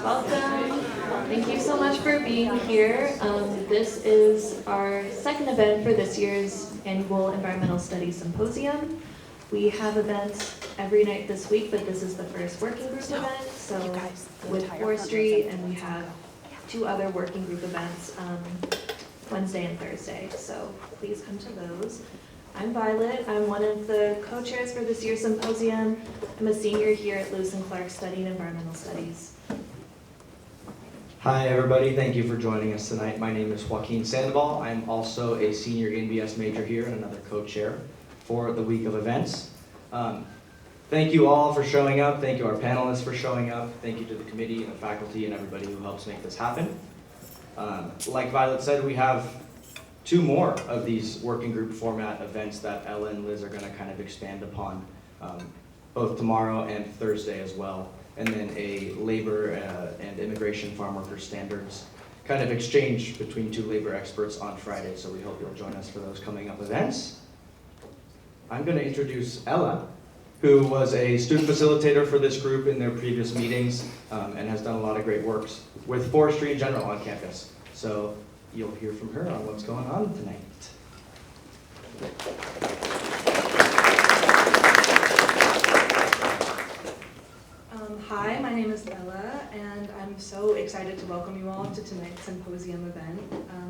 Welcome. Thank you so much for being here. This is our second event for this year's annual Environmental Studies Symposium. We have events every night this week, but this is the first working group event. So with forestry, and we have two other working group events Wednesday and Thursday. So please come to those. I'm Violet. I'm one of the co-chairs for this year's symposium. I'm a senior here at Lewis and Clark studying environmental studies. Hi everybody, thank you for joining us tonight. My name is Joaquin Sandoval. I'm also a senior ENVX major here and another co-chair for the week of events. Thank you all for showing up. Thank you our panelists for showing up. Thank you to the committee and the faculty and everybody who helps make this happen. Like Violet said, we have two more of these working group format events that Ella and Liz are going to kind of expand upon, both tomorrow and Thursday as well. And then a labor and immigration farm worker standards kind of exchange between two labor experts on Friday. So we hope you'll join us for those coming up events. I'm going to introduce Ella, who was a student facilitator for this group in their previous meetings and has done a lot of great works with forestry in general on campus. So you'll hear from her on what's going on tonight. Hi, my name is Ella, and I'm so excited to welcome you all to tonight's symposium event.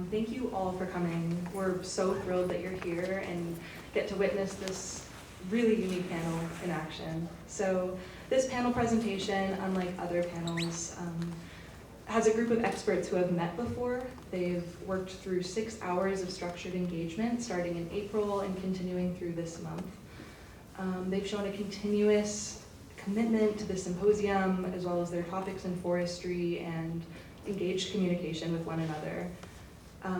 Thank you all for coming. We're so thrilled that you're here and get to witness this really unique panel in action. So this panel presentation, unlike other panels, has a group of experts who have met before. They've worked through 6 hours of structured engagement starting in April and continuing through this month. They've shown a continuous commitment to the symposium, as well as their topics in forestry and engaged communication with one another.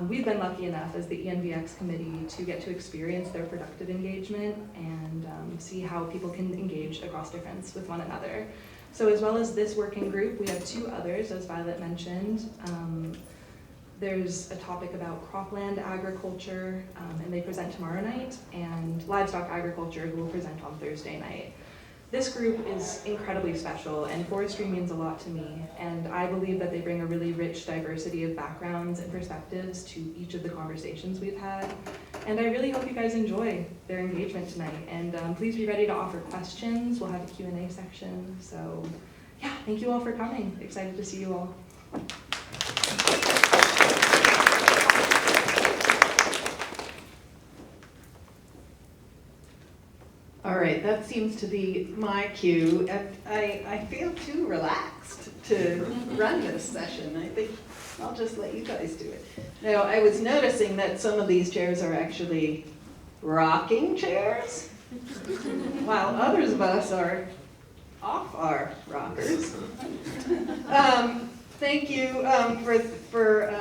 We've been lucky enough as the ENVX committee to get to experience their productive engagement and see how people can engage across difference with one another. So as well as this working group, we have 2 others, as Violet mentioned. There's a topic about cropland agriculture, and they present tomorrow night, and livestock agriculture, who will present on Thursday night. This group is incredibly special, and forestry means a lot to me, and I believe that they bring a really rich diversity of backgrounds and perspectives to each of the conversations we've had, and I really hope you guys enjoy their engagement tonight, and please be ready to offer questions. We'll have a Q&A section, so yeah, thank you all for coming. Excited to see you all. All right, that seems to be my cue. I feel too relaxed to run this session. I think I'll just let you guys do it. Now, I was noticing that some of these chairs are actually rocking chairs, while others of us are off our rockers. Thank you for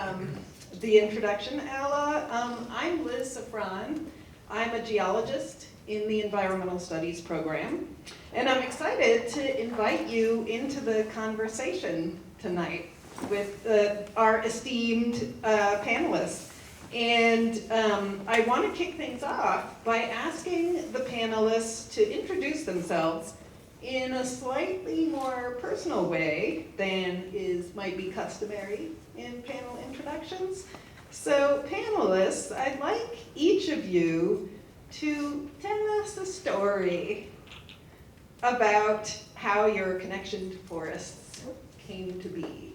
the introduction, Ella. I'm Liz Safran. I'm a geologist in the Environmental Studies program, and I'm excited to invite you into the conversation tonight with our esteemed panelists. And I want to kick things off by asking the panelists to introduce themselves in a slightly more personal way than might be customary in panel introductions. So panelists, I'd like each of you to tell us a story about how your connection to forests came to be.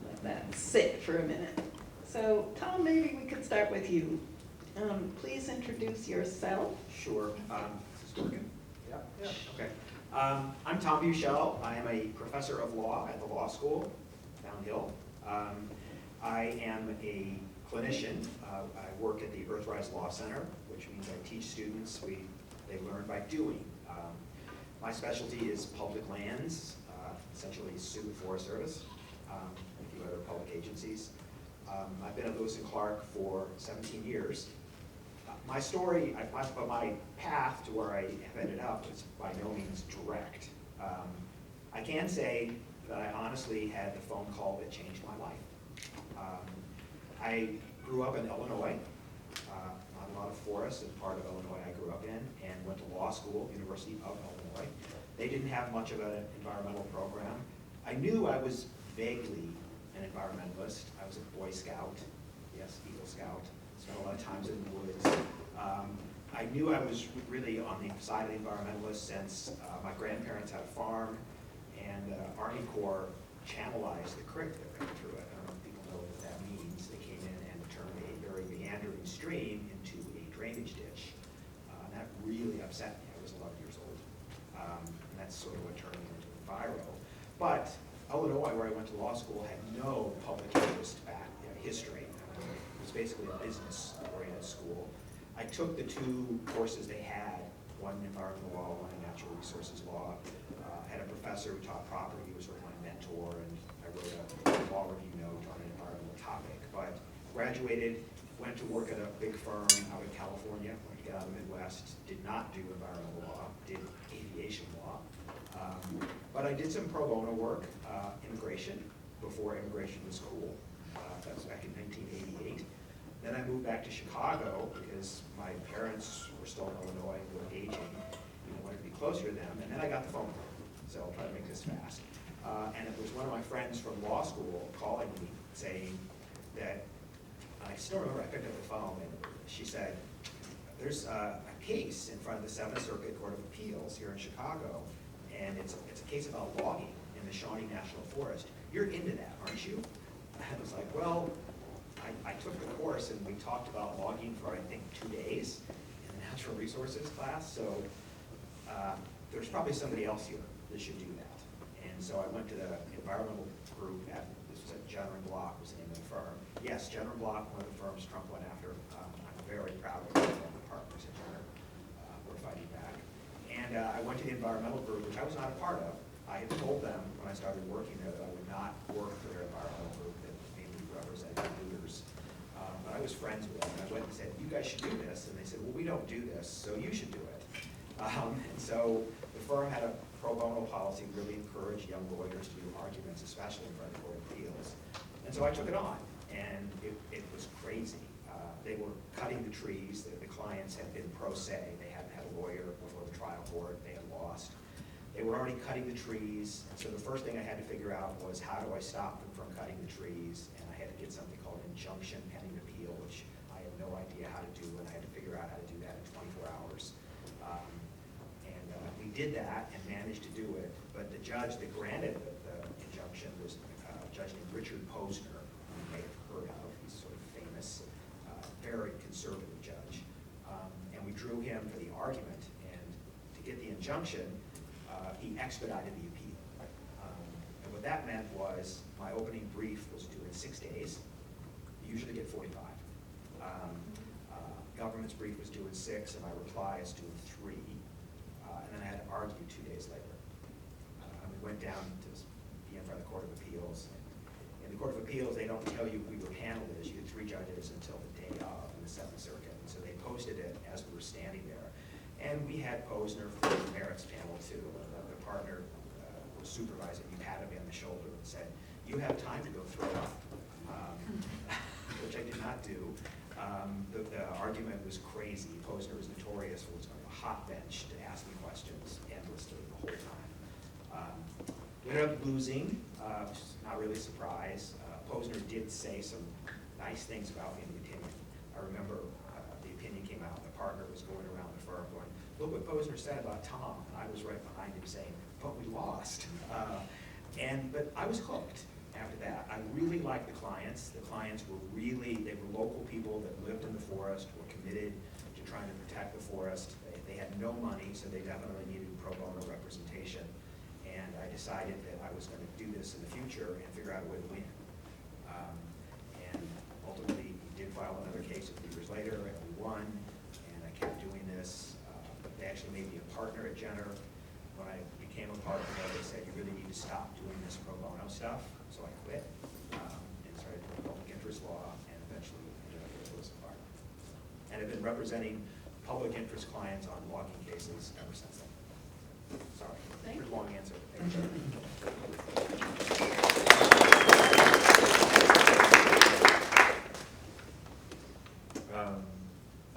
Let that sit for a minute. So Tom, maybe we could start with you. Please introduce yourself. Sure. Is this working? Yeah. Okay. I'm Tom Buchel. I am a professor of law at the law school down Hill. I am a clinician. I work at the Earthrise Law Center, which means I teach students. They learn by doing. My specialty is public lands, essentially Sioux Forest Service, and a few other public agencies. I've been at Lewis and Clark for 17 years. My story, my path to where I have ended up is by no means direct. I can say that I honestly had the phone call that changed my life. I grew up in Illinois, not a lot of forests as part of Illinois I grew up in, and went to law school, University of Illinois. They didn't have much of an environmental program. I knew I was vaguely an environmentalist. I was a Boy Scout, yes, Eagle Scout, spent a lot of times in the woods. I knew I was really on the side of the environmentalist since my grandparents had a farm, and Army Corps channelized the creek that ran through it. I don't know if people know what that means. They came in and turned a very meandering stream into a drainage ditch. And that really upset me. I was 11 years old. And that's sort of what turned me into enviro. But Illinois, where I went to law school, had no public interest history. It was basically a business-oriented school. I took the two courses they had, one in environmental law, one in natural resources law. Had a professor who taught property, who was sort of my mentor, and I wrote a law review note on an environmental topic. But graduated, went to work at a big firm out in California, went to get out of the Midwest, did not do environmental law, did aviation law. But I did some pro bono work, immigration, before immigration was cool. That was back in 1988. Then I moved back to Chicago because my parents were still in Illinois, were aging, and I wanted to be closer to them. And then I got the phone call, so I'll try to make this fast. And it was one of my friends from law school calling me saying that, I still remember I picked up the phone and she said, there's a case in front of the 7th Circuit Court of Appeals here in Chicago, and it's a case about logging in the Shawnee National Forest. You're into that, aren't you? And I was like, well, I took the course and we talked about logging for, I think, 2 days in the natural resources class, so there's probably somebody else here that should do that. And so I went to the environmental group this was at Jenner & Block, was the name of the firm. Yes, Jenner & Block, one of the firms Trump went after. I'm very proud of the partners at Jenner. We're fighting back. And I went to the environmental group, which I was not a part of. I had told them when I started working there that I would not work for their environmental group that mainly represented leaders. But I was friends with them, and I went and said, you guys should do this. And they said, well, we don't do this, so you should do it. And so the firm had a pro bono policy, really encouraged young lawyers to do arguments, especially in front of the Court of Appeals. And so I took it on, and it was crazy. They were cutting the trees. The clients had been pro se. They hadn't had a lawyer before the trial court. They had lost. They were already cutting the trees. And so the first thing I had to figure out was, how do I stop them from cutting the trees? And I had to get something called injunction pending appeal, which I had no idea how to do, and I had to figure out how to do that in 24 hours. We did that and managed to do it, but the judge that granted the injunction was a judge named Richard Posner, who you may have heard of. He's sort of famous, very conservative judge. And we drew him for the argument, and to get the injunction, he expedited the appeal. And what that meant was my opening brief was due in 6 days. You usually get 45. Government's brief was due in 6, and my reply is due in 3. And then I had to argue 2 days later. We went down to be in front of the Court of Appeals. In the Court of Appeals, they don't tell you who your panel is. You had 3 judges until the day of in the 7th Circuit. And so they posted it as we were standing there. And we had Posner from the merits panel too. The partner was supervising. He patted me on the shoulder and said, you have time to go through it, which I did not do. The argument was crazy. Posner was notorious for his hot bench to ask me questions endlessly the whole time. We ended up losing, which is not really a surprise. Posner did say some nice things about me in the opinion. I remember the opinion came out, and the partner was going around the firm going, look what Posner said about Tom. And I was right behind him saying, but we lost. But I was hooked after that. I really liked the clients. The clients were they were local people that lived in the forest, were committed to trying to protect the forest. They had no money, so they definitely needed pro bono representation. And I decided that I was going to do this in the future and figure out a way to win. And ultimately, we did file another case a few years later, and we won. And I kept doing this. They actually made me a partner at Jenner. When I became a partner, they said, you really need to stop doing this pro bono stuff. So I quit and started doing public interest law, and eventually ended up with Lewis & Clark. And I've been representing public interest clients on logging cases ever since then. Sorry, pretty long answer.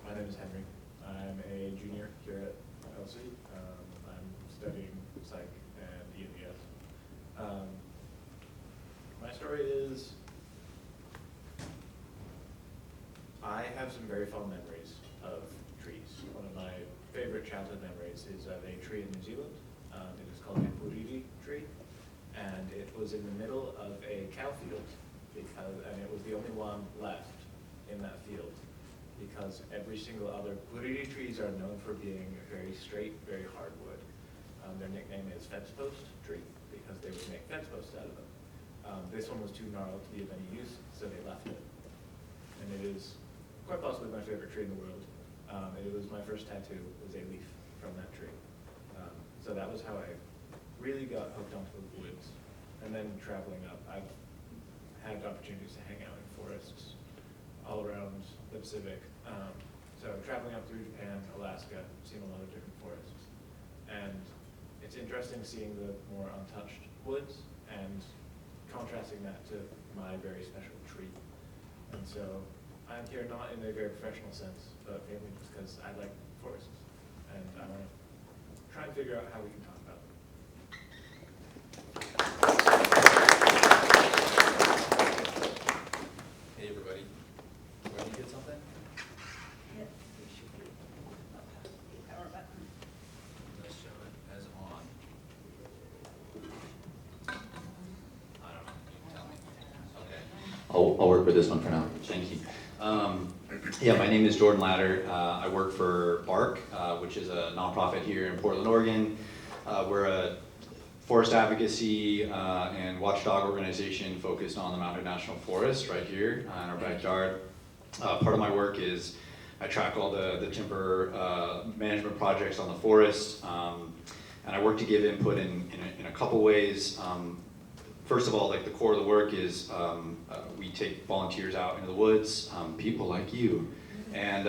My name is Henry. I'm a junior here at LC. I'm studying psych and ENVX. have some very fond memories of trees. One of my favorite childhood memories is of a tree in New Zealand. It is called a puriri tree, and it was in the middle of a cow field, and it was the only one left in that field, because every single other puriri trees are known for being very straight, very hard wood. Their nickname is fence post tree, because they would make fence posts out of them. This one was too gnarled to be of any use, so they left it. And it is quite possibly my favorite tree in the world. It was my first tattoo, was a leaf from that tree. So that was how I really got hooked onto the woods. And then traveling up, I've had opportunities to hang out in forests all around the Pacific. So traveling up through Japan, Alaska, seen a lot of different forests. And it's interesting seeing the more untouched woods and contrasting that to my very special tree. And so I'm here not in a very professional sense, but mainly just because I like forests. And I want to try and figure out how we can talk about them. Hey everybody, ready to get something? Let's show it as on. I don't know, you can tell me. Okay. I'll work with this one for now, thank you. Yeah, my name is Jordan Latter. I work for BARC, which is a nonprofit here in Portland, Oregon. We're a forest advocacy and watchdog organization focused on the Mountain National Forest right here in our backyard. Part of my work is I track all the timber management projects on the forest, and I work to give input in a couple ways. First of all, like the core of the work is we take volunteers out into the woods, people like you, and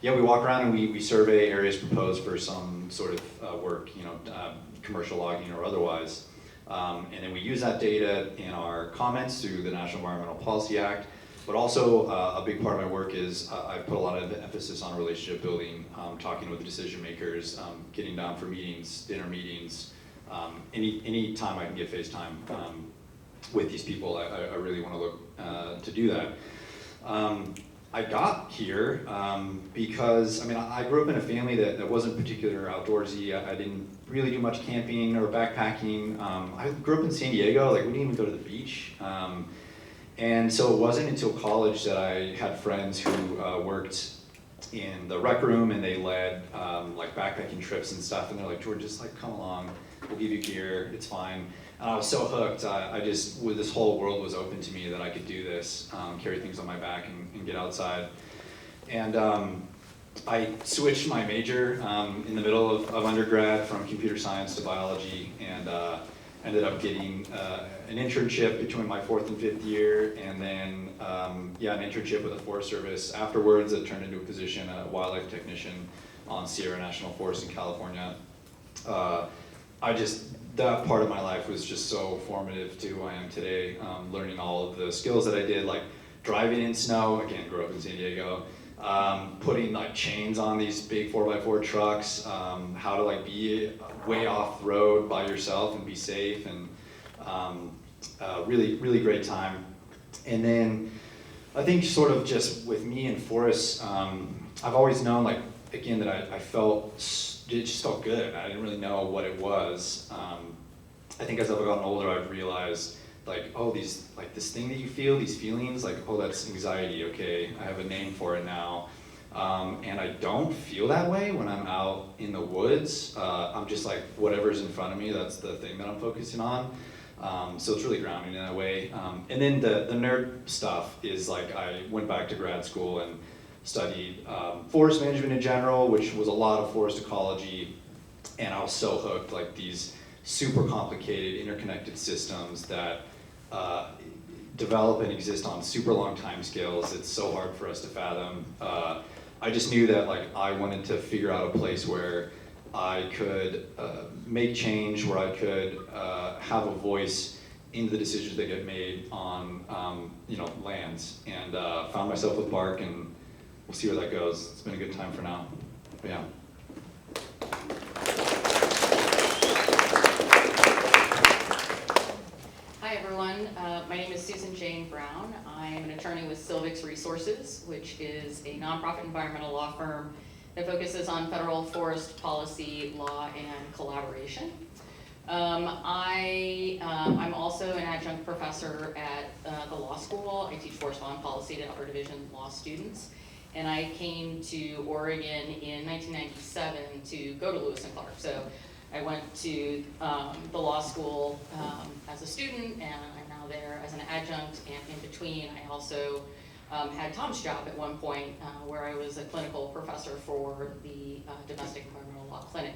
yeah, we walk around and we survey areas proposed for some sort of work, you know, commercial logging or otherwise, and then we use that data in our comments through the National Environmental Policy Act. But also a big part of my work is I put a lot of emphasis on relationship building, talking with the decision makers, getting down for meetings, dinner meetings. Any time I can get FaceTime with these people, I really want to look to do that. I got here because, I mean, I grew up in a family that wasn't particularly outdoorsy. I didn't really do much camping or backpacking. I grew up in San Diego, like we didn't even go to the beach. And so it wasn't until college that I had friends who worked in the rec room and they led like backpacking trips and stuff, and they're like, George, just like come along, we'll give you gear, it's fine. And I was so hooked, I just, this whole world was open to me that I could do this, carry things on my back and get outside. And I switched my major in the middle of undergrad from computer science to biology, and ended up getting an internship between my 4th and 5th year, and then yeah, an internship with the Forest Service afterwards that turned into a position, a wildlife technician on Sierra National Forest in California. That part of my life was just so formative to who I am today, learning all of the skills that I did, like driving in snow, again, grew up in San Diego, putting like chains on these big 4x4 trucks, how to like be way off the road by yourself and be safe, and really, really great time. And then I think sort of just with me and forests, I've always known, like, again, that I felt, it just felt good. I didn't really know what it was. I think as I've gotten older, I've realized, like, oh, these, like this thing that you feel, these feelings, like, oh, that's anxiety, okay, I have a name for it now. And I don't feel that way when I'm out in the woods. I'm just like, whatever's in front of me, that's the thing that I'm focusing on. So it's really grounding in that way. And then the nerd stuff is like, I went back to grad school and studied forest management in general, which was a lot of forest ecology. And I was so hooked, like these super complicated interconnected systems that develop and exist on super long time scales. It's so hard for us to fathom. I just knew that, like, I wanted to figure out a place where I could make change, where I could have a voice in the decisions that get made on you know, lands, and found myself with BARC, and we'll see where that goes. It's been a good time for now. But yeah. Hi everyone, my name is Susan Jane Brown. I'm an attorney with Silvix Research Resources, which is a nonprofit environmental law firm that focuses on federal forest policy, law, and collaboration. I'm also an adjunct professor at the law school. I teach forest law and policy to upper division law students. And I came to Oregon in 1997 to go to Lewis and Clark. So I went to the law school as a student, and I'm now there as an adjunct. And in between, I also had Tom's job at one point, where I was a clinical professor for the domestic environmental law clinic.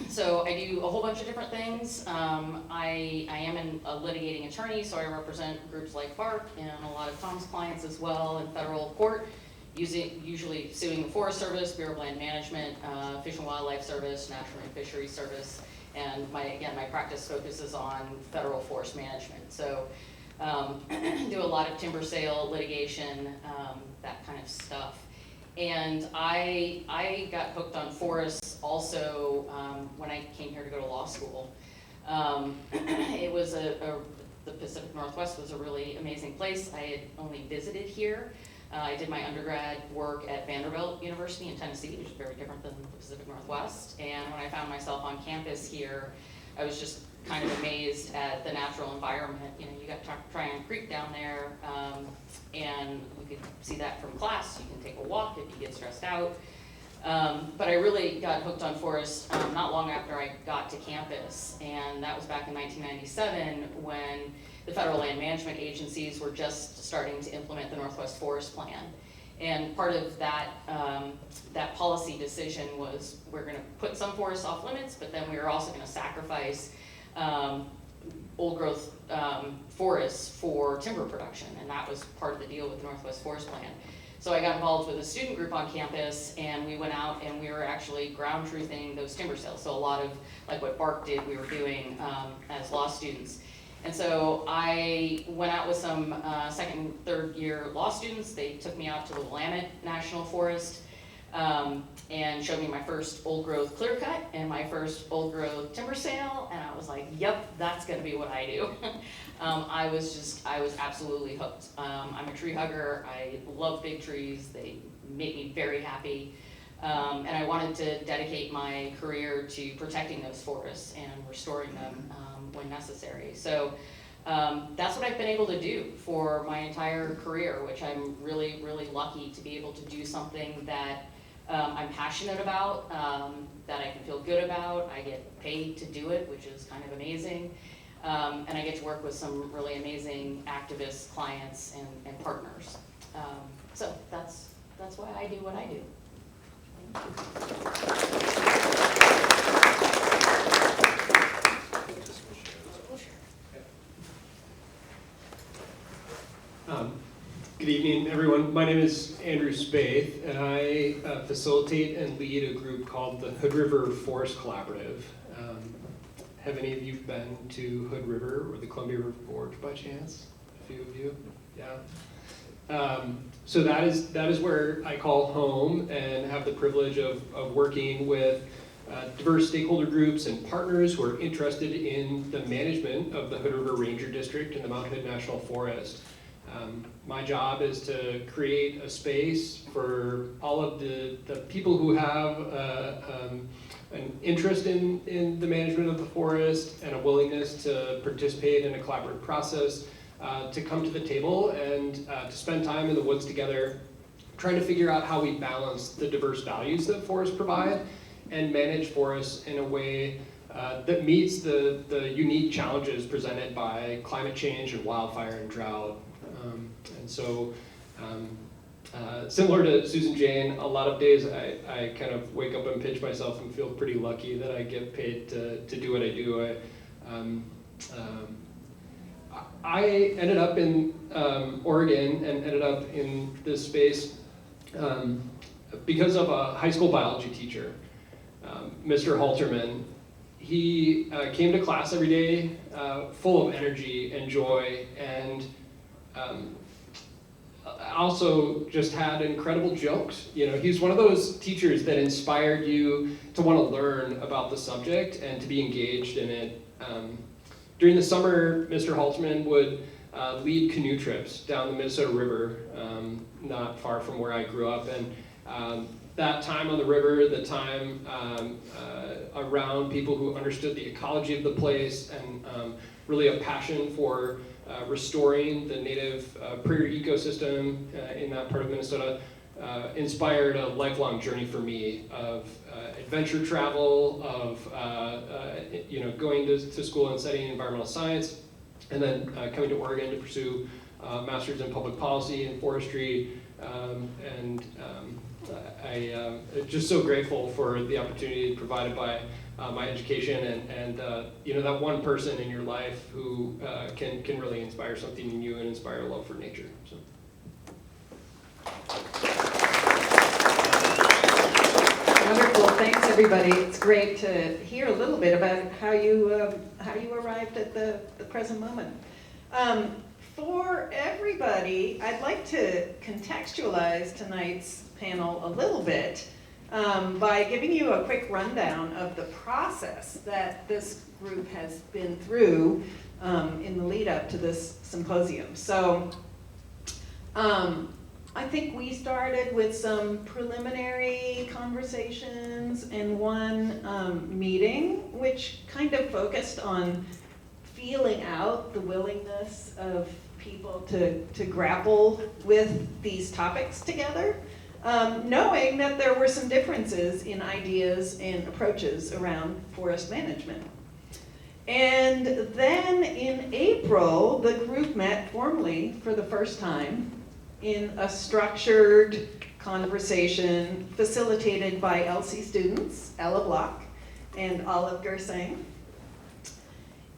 So I do a whole bunch of different things. I am a litigating attorney, so I represent groups like BARC and a lot of Tom's clients as well in federal court, usually suing the Forest Service, Bureau of Land Management, Fish and Wildlife Service, National Marine Fisheries Service, and my practice focuses on federal forest management. So do a lot of timber sale litigation, that kind of stuff. And I got hooked on forests also when I came here to go to law school. It was the Pacific Northwest was a really amazing place. I had only visited here. I did my undergrad work at Vanderbilt University in Tennessee, which is very different than the Pacific Northwest. And when I found myself on campus here, I was just kind of amazed at the natural environment. You know, you got Tryon Creek down there, and we could see that from class. You can take a walk if you get stressed out. But I really got hooked on forests not long after I got to campus, and that was back in 1997 when the federal land management agencies were just starting to implement the Northwest Forest Plan. And part of that, that policy decision was we're going to put some forests off limits, but then we were also going to sacrifice old growth forests for timber production, and that was part of the deal with the Northwest Forest Plan. So I got involved with a student group on campus, and we went out and we were actually ground truthing those timber sales. So a lot of, like what BARC did, we were doing as law students. And so I went out with some second and third year law students. They took me out to the Willamette National Forest and showed me my first old growth clear cut and my first old growth timber sale. And I was like, yep, that's gonna be what I do. I was absolutely hooked. I'm a tree hugger. I love big trees. They make me very happy. And I wanted to dedicate my career to protecting those forests and restoring them when necessary. So that's what I've been able to do for my entire career, which I'm really, really lucky to be able to do something that I'm passionate about, that I can feel good about. I get paid to do it, which is kind of amazing. And I get to work with some really amazing activists, clients, and partners. So that's why I do what I do. Good evening, everyone. My name is Andrew Spaeth, and I facilitate and lead a group called the Hood River Forest Collaborative. Have any of you been to Hood River or the Columbia River Gorge by chance? A few of you? Yeah. So that is where I call home and have the privilege of working with diverse stakeholder groups and partners who are interested in the management of the Hood River Ranger District and the Mount Hood National Forest. My job is to create a space for all of the people who have an interest in the management of the forest and a willingness to participate in a collaborative process, to come to the table and to spend time in the woods together, trying to figure out how we balance the diverse values that forests provide and manage forests in a way that meets the unique challenges presented by climate change and wildfire and drought. And so, similar to Susan Jane, a lot of days I kind of wake up and pinch myself and feel pretty lucky that I get paid to do what I do. I ended up in Oregon and ended up in this space because of a high school biology teacher, Mr. Halterman. He came to class every day full of energy and joy, and also just had incredible jokes. You know, he's one of those teachers that inspired you to want to learn about the subject and to be engaged in it. During the summer, Mr. Halterman would lead canoe trips down the Minnesota River, not far from where I grew up. And that time on the river, the time around people who understood the ecology of the place, and really a passion for restoring the native prairie ecosystem in that part of Minnesota, inspired a lifelong journey for me of adventure travel, of going to school and studying environmental science, and then coming to Oregon to pursue a master's in public policy and forestry. I'm just so grateful for the opportunity provided by my education, and that one person in your life who can really inspire something in you and inspire a love for nature. So. Wonderful, thanks everybody. It's great to hear a little bit about how you arrived at the present moment. For everybody, I'd like to contextualize tonight's panel a little bit by giving you a quick rundown of the process that this group has been through in the lead up to this symposium. So I think we started with some preliminary conversations and one meeting, which kind of focused on feeling out the willingness of people to grapple with these topics together, knowing that there were some differences in ideas and approaches around forest management. And then in April, the group met formally for the first time in a structured conversation facilitated by LC students, Ella Block and Olive Gersang.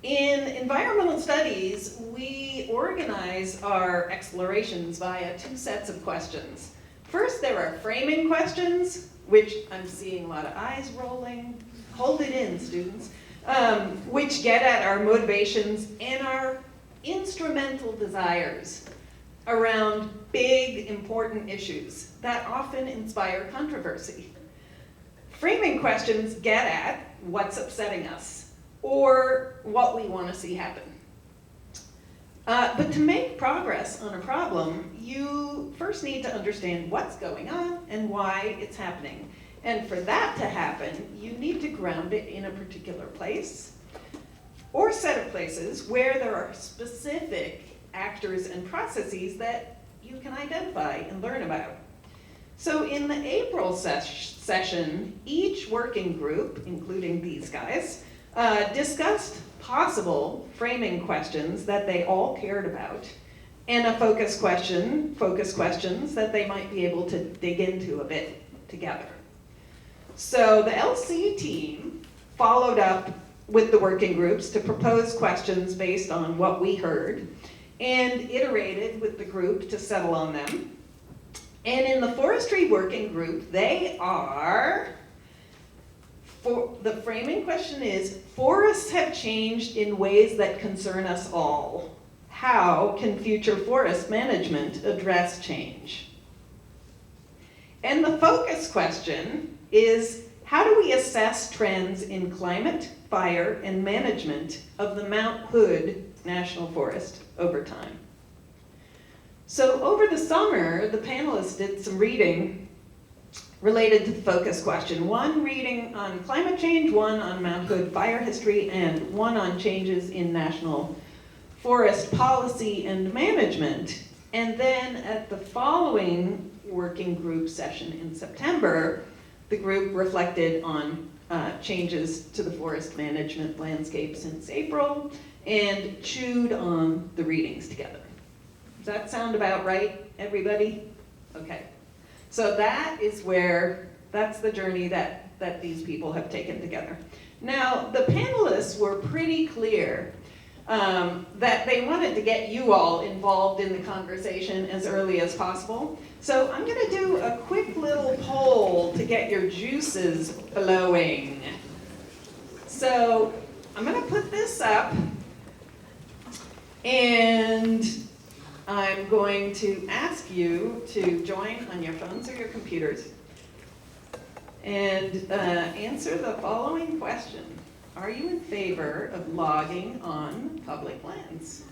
In environmental studies, we organize our explorations via two sets of questions. First, there are framing questions, which I'm seeing a lot of eyes rolling. Hold it in, students. Which get at our motivations and our instrumental desires around big, important issues that often inspire controversy. Framing questions get at what's upsetting us or what we want to see happen. But to make progress on a problem, you first need to understand what's going on and why it's happening. And for that to happen, you need to ground it in a particular place or set of places where there are specific actors and processes that you can identify and learn about. So in the April session, each working group, including these guys, discussed possible framing questions that they all cared about, and a focus questions that they might be able to dig into a bit together. So the LC team followed up with the working groups to propose questions based on what we heard, and iterated with the group to settle on them. And in the forestry working group, the framing question is, forests have changed in ways that concern us all. How can future forest management address change? And the focus question is, how do we assess trends in climate, fire, and management of the Mount Hood National Forest over time? So over the summer, the panelists did some reading related to the focus question. One reading on climate change, one on Mount Hood fire history, and one on changes in national forest policy and management. And then at the following working group session in September, the group reflected on changes to the forest management landscape since April and chewed on the readings together. Does that sound about right, everybody? Okay. So that's the journey that these people have taken together. Now, the panelists were pretty clear that they wanted to get you all involved in the conversation as early as possible. So I'm going to do a quick little poll to get your juices flowing. So I'm going to put this up, and I'm going to ask you to join on your phones or your computers and answer the following question. Are you in favor of logging on public lands?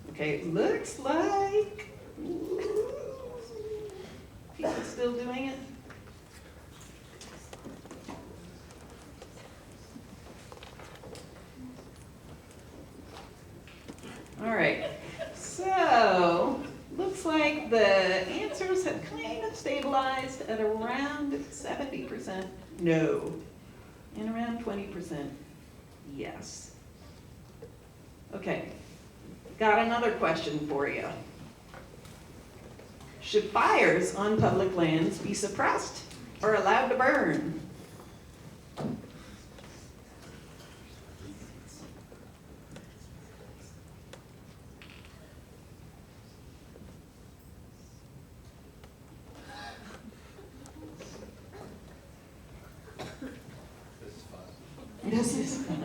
Okay, looks like people still doing it. All right, so looks like the answers have kind of stabilized at around 70% no, and around 20% yes. Okay, got another question for you. Should fires on public lands be suppressed or allowed to burn? This is fun.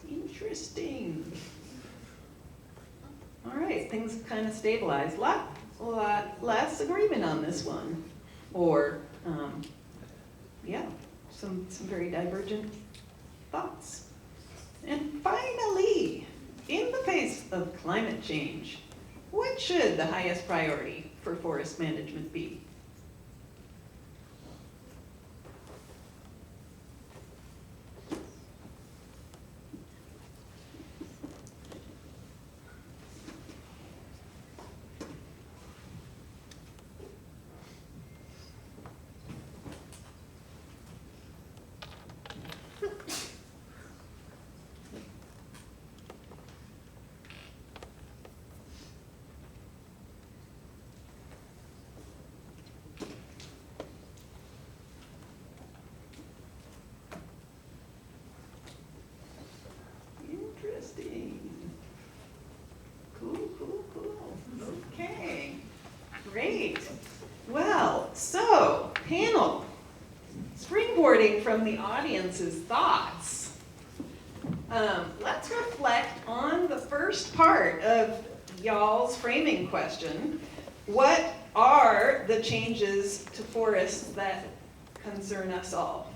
Interesting. All right, things have kind of stabilized. Lot less agreement on this one, or yeah, some very divergent thoughts. And finally, in the face of climate change, what should the highest priority for forest management be? Interesting. Cool. Okay, great. Well, so, panel, springboarding from the audience's thoughts, let's reflect on the first part of y'all's framing question. What are the changes to forests that concern us all?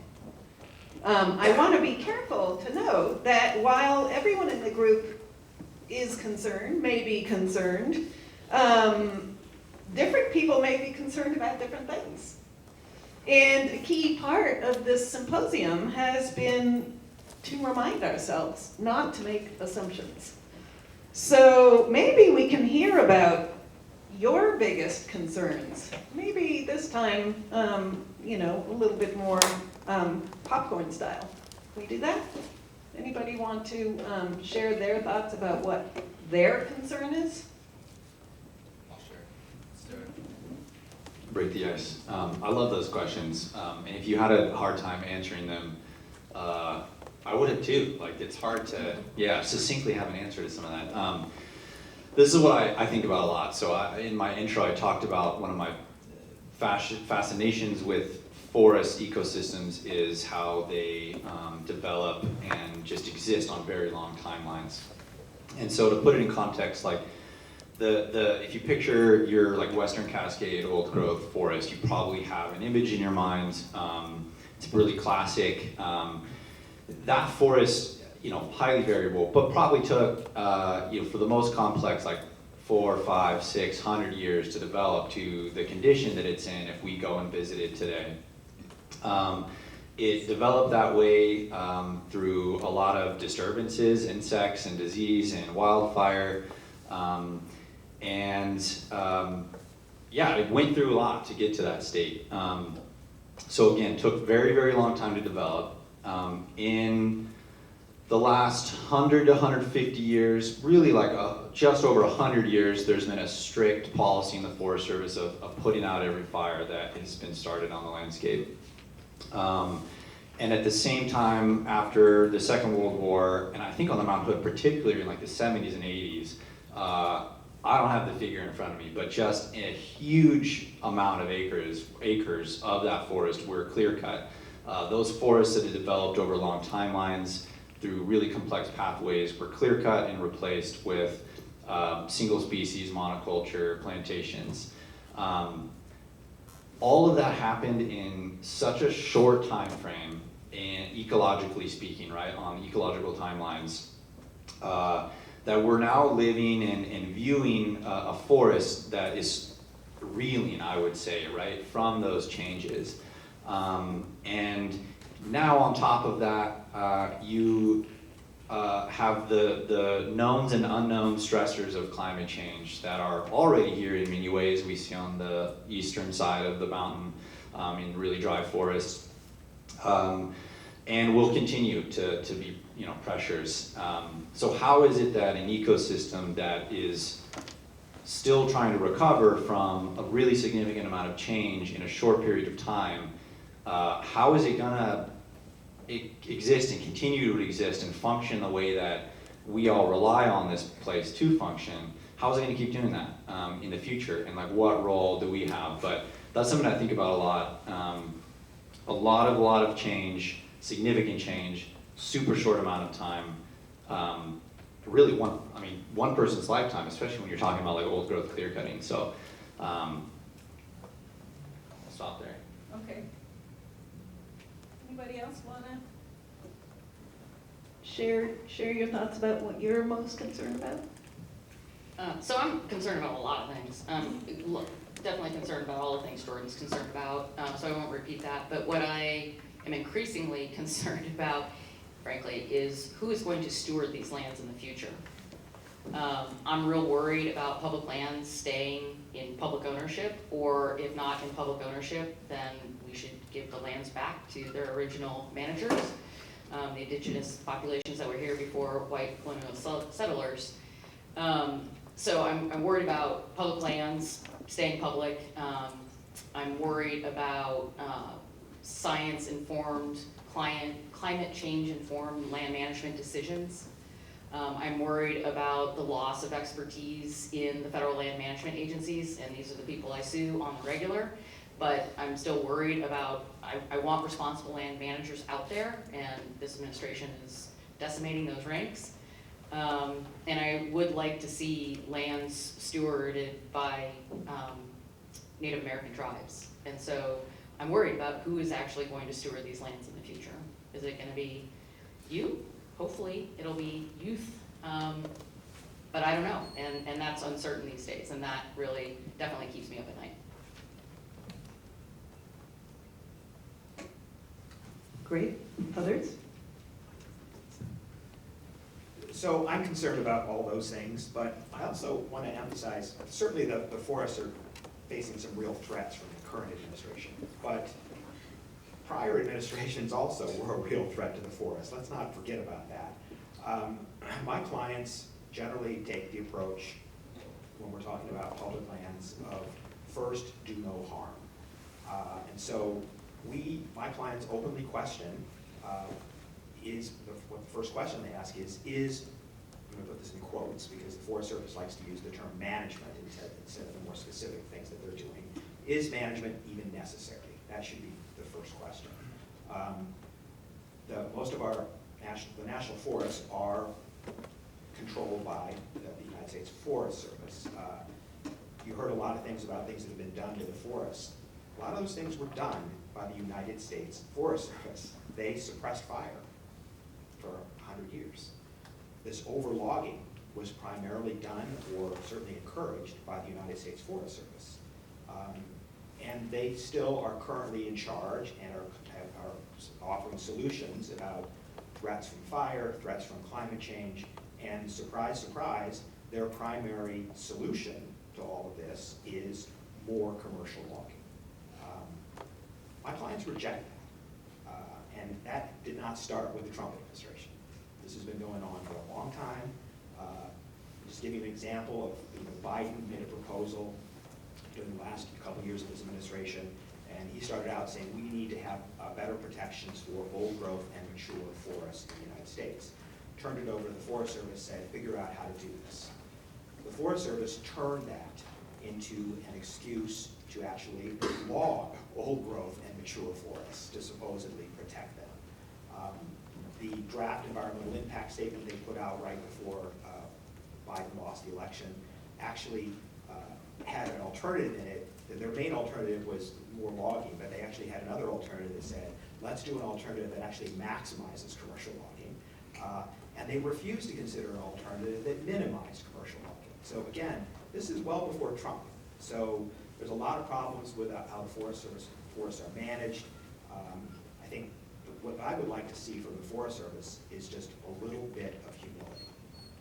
I want to be careful to note that while everyone in the group is concerned, may be concerned, different people may be concerned about different things. And a key part of this symposium has been to remind ourselves not to make assumptions. So maybe we can hear about your biggest concerns. Maybe this time, a little bit more popcorn style. Can we do that? Anybody want to share their thoughts about what their concern is? I'll share. Let's do it. Break the ice. I love those questions. And if you had a hard time answering them, I would have too. Like, it's hard to, succinctly have an answer to some of that. This is what I think about a lot. So in my intro, I talked about one of my fascinations with forest ecosystems is how they develop and just exist on very long timelines. And so to put it in context, like if you picture your like Western Cascade old growth forest, you probably have an image in your mind. It's really classic. That forest, highly variable, but probably took, for the most complex, like 400, 500, 600 years to develop to the condition that it's in if we go and visit it today. It developed that way through a lot of disturbances, insects and disease and wildfire. It went through a lot to get to that state. So again, took very, very long time to develop. In the last 100 to 150 years, really like just over 100 years, there's been a strict policy in the Forest Service of putting out every fire that has been started on the landscape. And at the same time, after the Second World War, and I think on the Mount Hood particularly in like the 70s and 80s, I don't have the figure in front of me, but just a huge amount of acres of that forest were clear cut. Those forests that had developed over long timelines through really complex pathways were clear cut and replaced with single species monoculture plantations. All of that happened in such a short time frame, and ecologically speaking, right, on ecological timelines, that we're now living and viewing a forest that is reeling, I would say, right, from those changes. And now on top of that, you have the knowns and unknown stressors of climate change that are already here in many ways. We see on the eastern side of the mountain in really dry forests. And will continue to be, pressures. So how is it that an ecosystem that is still trying to recover from a really significant amount of change in a short period of time, how is it gonna exist and continue to exist and function the way that we all rely on this place to function? How is it gonna keep doing that in the future? And like, what role do we have? But that's something I think about a lot. A lot of change, significant change, super short amount of time. Really one person's lifetime, especially when you're talking about like old growth clear cutting. So I'll stop there. Okay. Anybody else wanna share your thoughts about what you're most concerned about? So I'm concerned about a lot of things. Definitely concerned about all the things Jordan's concerned about, so I won't repeat that. But what I am increasingly concerned about, frankly, is who is going to steward these lands in the future. I'm real worried about public lands staying in public ownership, or if not in public ownership, then we should give the lands back to their original managers, the indigenous populations that were here before white colonial settlers. So I'm worried about public lands staying public. I'm worried about science-informed, climate change-informed land management decisions. I'm worried about the loss of expertise in the federal land management agencies, and these are the people I sue on the regular. But I'm still worried about, I want responsible land managers out there, and this administration is decimating those ranks. And I would like to see lands stewarded by Native American tribes. And so I'm worried about who is actually going to steward these lands in the future. Is it going to be you? Hopefully it'll be youth, but I don't know. And that's uncertain these days, and that really definitely keeps me up at night. Great. Others? So I'm concerned about all those things, but I also want to emphasize, certainly the forests are facing some real threats from the current administration, but prior administrations also were a real threat to the forest. Let's not forget about that. My clients generally take the approach, when we're talking about public lands, of first, do no harm. And so my clients openly question, what the first question they ask is, I'm going to put this in quotes because the Forest Service likes to use the term management instead of the more specific things that they're doing. Is management even necessary? That should be the first question. Most of the national forests are controlled by the United States Forest Service. You heard a lot of things about things that have been done to the forest. A lot of those things were done by the United States Forest Service. They suppressed fire for 100 years. This overlogging was primarily done, or certainly encouraged, by the United States Forest Service. And they still are currently in charge and are offering solutions about threats from fire, threats from climate change, and surprise, surprise, their primary solution to all of this is more commercial logging. My clients reject that, and that did not start with the Trump administration. This has been going on for a long time. Just give you an example of, Biden made a proposal during the last couple of years of his administration, and he started out saying we need to have better protections for old growth and mature forests in the United States. Turned it over to the Forest Service, said figure out how to do this. The Forest Service turned that into an excuse to actually log old growth and mature forests to supposedly protect them. The draft environmental impact statement they put out right before Biden lost the election actually had an alternative in it. Their main alternative was more logging, but they actually had another alternative that said, let's do an alternative that actually maximizes commercial logging. And they refused to consider an alternative that minimized commercial logging. So again, this is well before Trump. So there's a lot of problems with how the Forest Service forests are managed. I think what I would like to see from the Forest Service is just a little bit of humility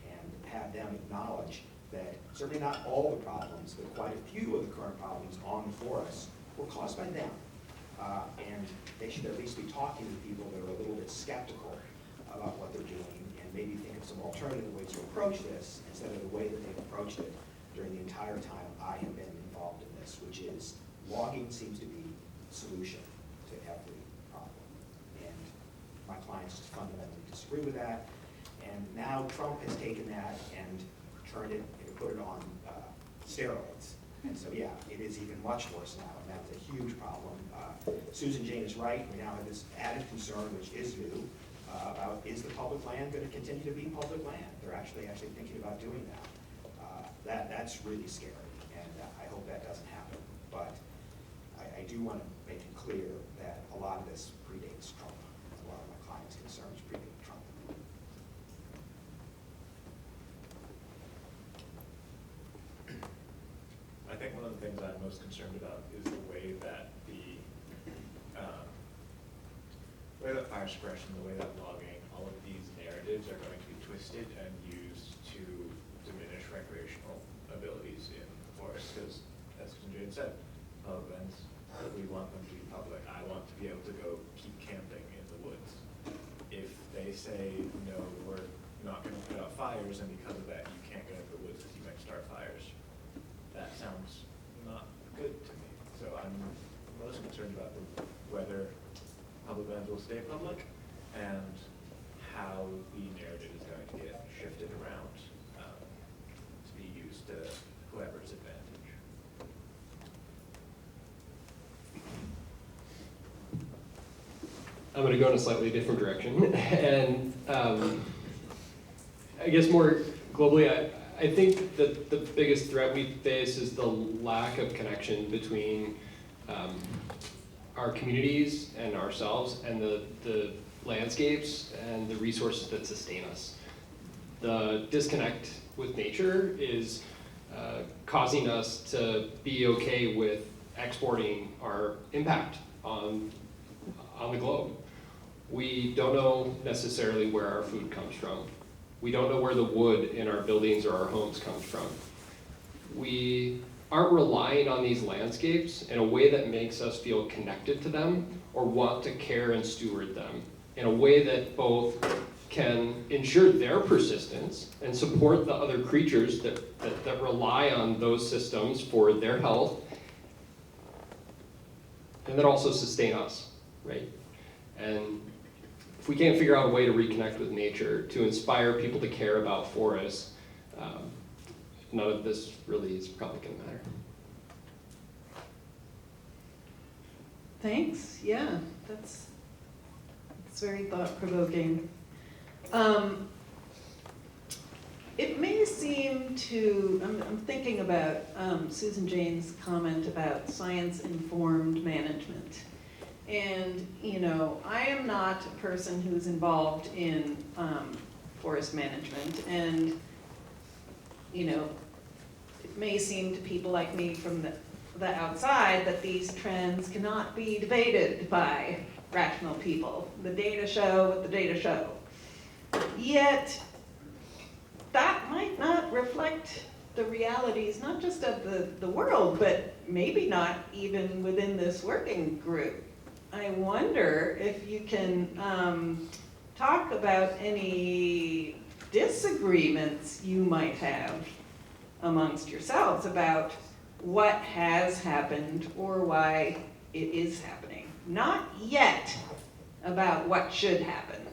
and have them acknowledge that certainly not all the problems, but quite a few of the current problems on the forests were caused by them. And they should at least be talking to people that are a little bit skeptical about what they're doing and maybe think of some alternative ways to approach this instead of the way that they've approached it during the entire time I have been involved in this, which is logging seems to be the solution to every problem. And my clients just fundamentally disagree with that. And now Trump has taken that and turned it, put it on steroids. And so, yeah, it is even much worse now, and that's a huge problem. Susan Jane is right. We now have this added concern, which is new, about is the public land going to continue to be public land? They're actually thinking about doing that. That's really scary, and I hope that doesn't happen. But I do want to make it clear that a lot of this predates Trump. A lot of my clients' concerns predate Trump. I think one of the things I'm most concerned about is the way that fire suppression, the way that logging, all of these narratives are going to be twisted and used to diminish recreational abilities in the forest. Because, as Jane said, public lands, we want them to be public. I want to be able to go keep camping in the woods. If they say, no, we're not going to put out fires, and because of that, you can't go into the woods because you might start fires, that sounds not good to me. So I'm most concerned about whether public lands will stay public and how the narrative is going to get shifted around to be used to whoever's advantage. I'm going to go in a slightly different direction. And I guess more globally, I think that the biggest threat we face is the lack of connection between our communities and ourselves and the landscapes and the resources that sustain us. The disconnect with nature is causing us to be okay with exporting our impact on the globe. We don't know necessarily where our food comes from. We don't know where the wood in our buildings or our homes comes from. We aren't relying on these landscapes in a way that makes us feel connected to them or want to care and steward them in a way that both can ensure their persistence and support the other creatures that rely on those systems for their health, and that also sustain us, right? And if we can't figure out a way to reconnect with nature, to inspire people to care about forests, none of this really is probably going to matter. Thanks. Yeah, that's very thought-provoking. It may seem to, I'm thinking about Susan Jane's comment about science-informed management. And, you know, I am not a person who's involved in forest management, and, you know, it may seem to people like me from the outside that these trends cannot be debated by rational people. The data show what the data show. Yet, that might not reflect the realities, not just of the world, but maybe not even within this working group. I wonder if you can talk about any disagreements you might have amongst yourselves about what has happened or why it is happening. Not yet about what should happen,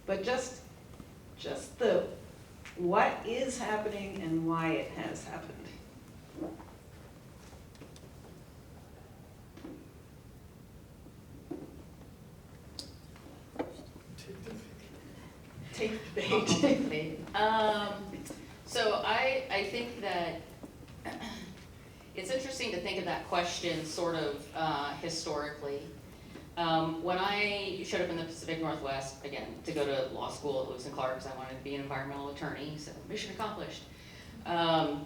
but just the what is happening and why it has happened. Take the bait. So I think that it's interesting to think of that question sort of historically. When I showed up in the Pacific Northwest, again, to go to law school at Lewis and Clark, because I wanted to be an environmental attorney, so mission accomplished. That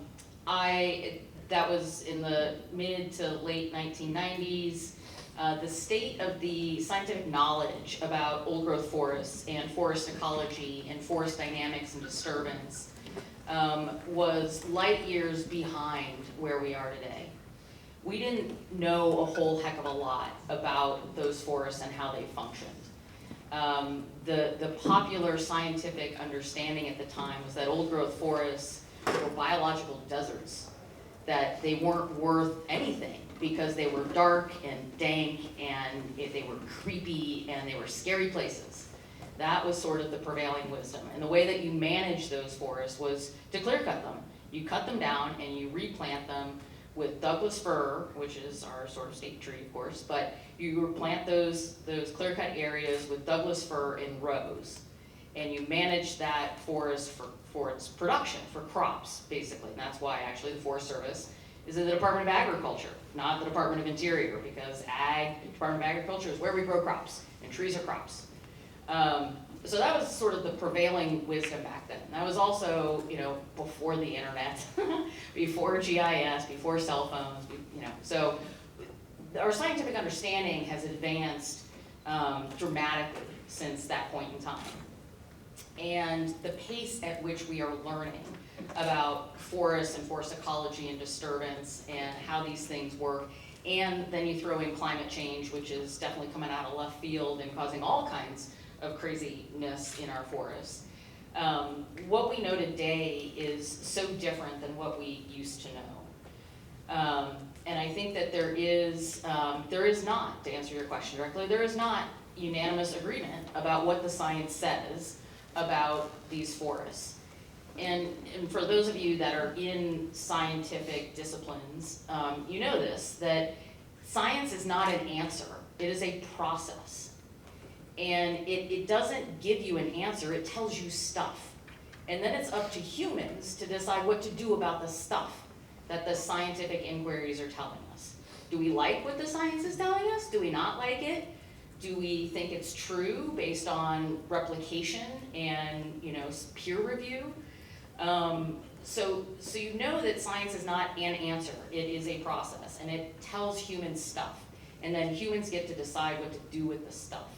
was in the mid to late 1990s. The state of the scientific knowledge about old growth forests and forest ecology and forest dynamics and disturbance was light years behind where we are today. We didn't know a whole heck of a lot about those forests and how they functioned. The popular scientific understanding at the time was that old growth forests were biological deserts, that they weren't worth anything because they were dark and dank and they were creepy and they were scary places. That was sort of the prevailing wisdom. And the way that you managed those forests was to clear cut them. You cut them down and you replant them with Douglas fir, which is our sort of state tree, of course, but you replant those clear cut areas with Douglas fir in rows. And you manage that forest for its production, for crops, basically. And that's why actually the Forest Service is in the Department of Agriculture, not the Department of Interior, because Department of Agriculture is where we grow crops, and trees are crops. So that was sort of the prevailing wisdom back then. That was also, before the internet, before GIS, before cell phones, So our scientific understanding has advanced dramatically since that point in time. And the pace at which we are learning about forests and forest ecology and disturbance and how these things work, and then you throw in climate change, which is definitely coming out of left field and causing all kinds of craziness in our forests. What we know today is so different than what we used to know. And I think that there is not, to answer your question directly, there is not unanimous agreement about what the science says about these forests. And for those of you that are in scientific disciplines, you know this, that science is not an answer, it is a process. And it doesn't give you an answer, it tells you stuff. And then it's up to humans to decide what to do about the stuff that the scientific inquiries are telling us. Do we like what the science is telling us? Do we not like it? Do we think it's true based on replication and peer review? So you know that science is not an answer, it is a process, and it tells humans stuff. And then humans get to decide what to do with the stuff.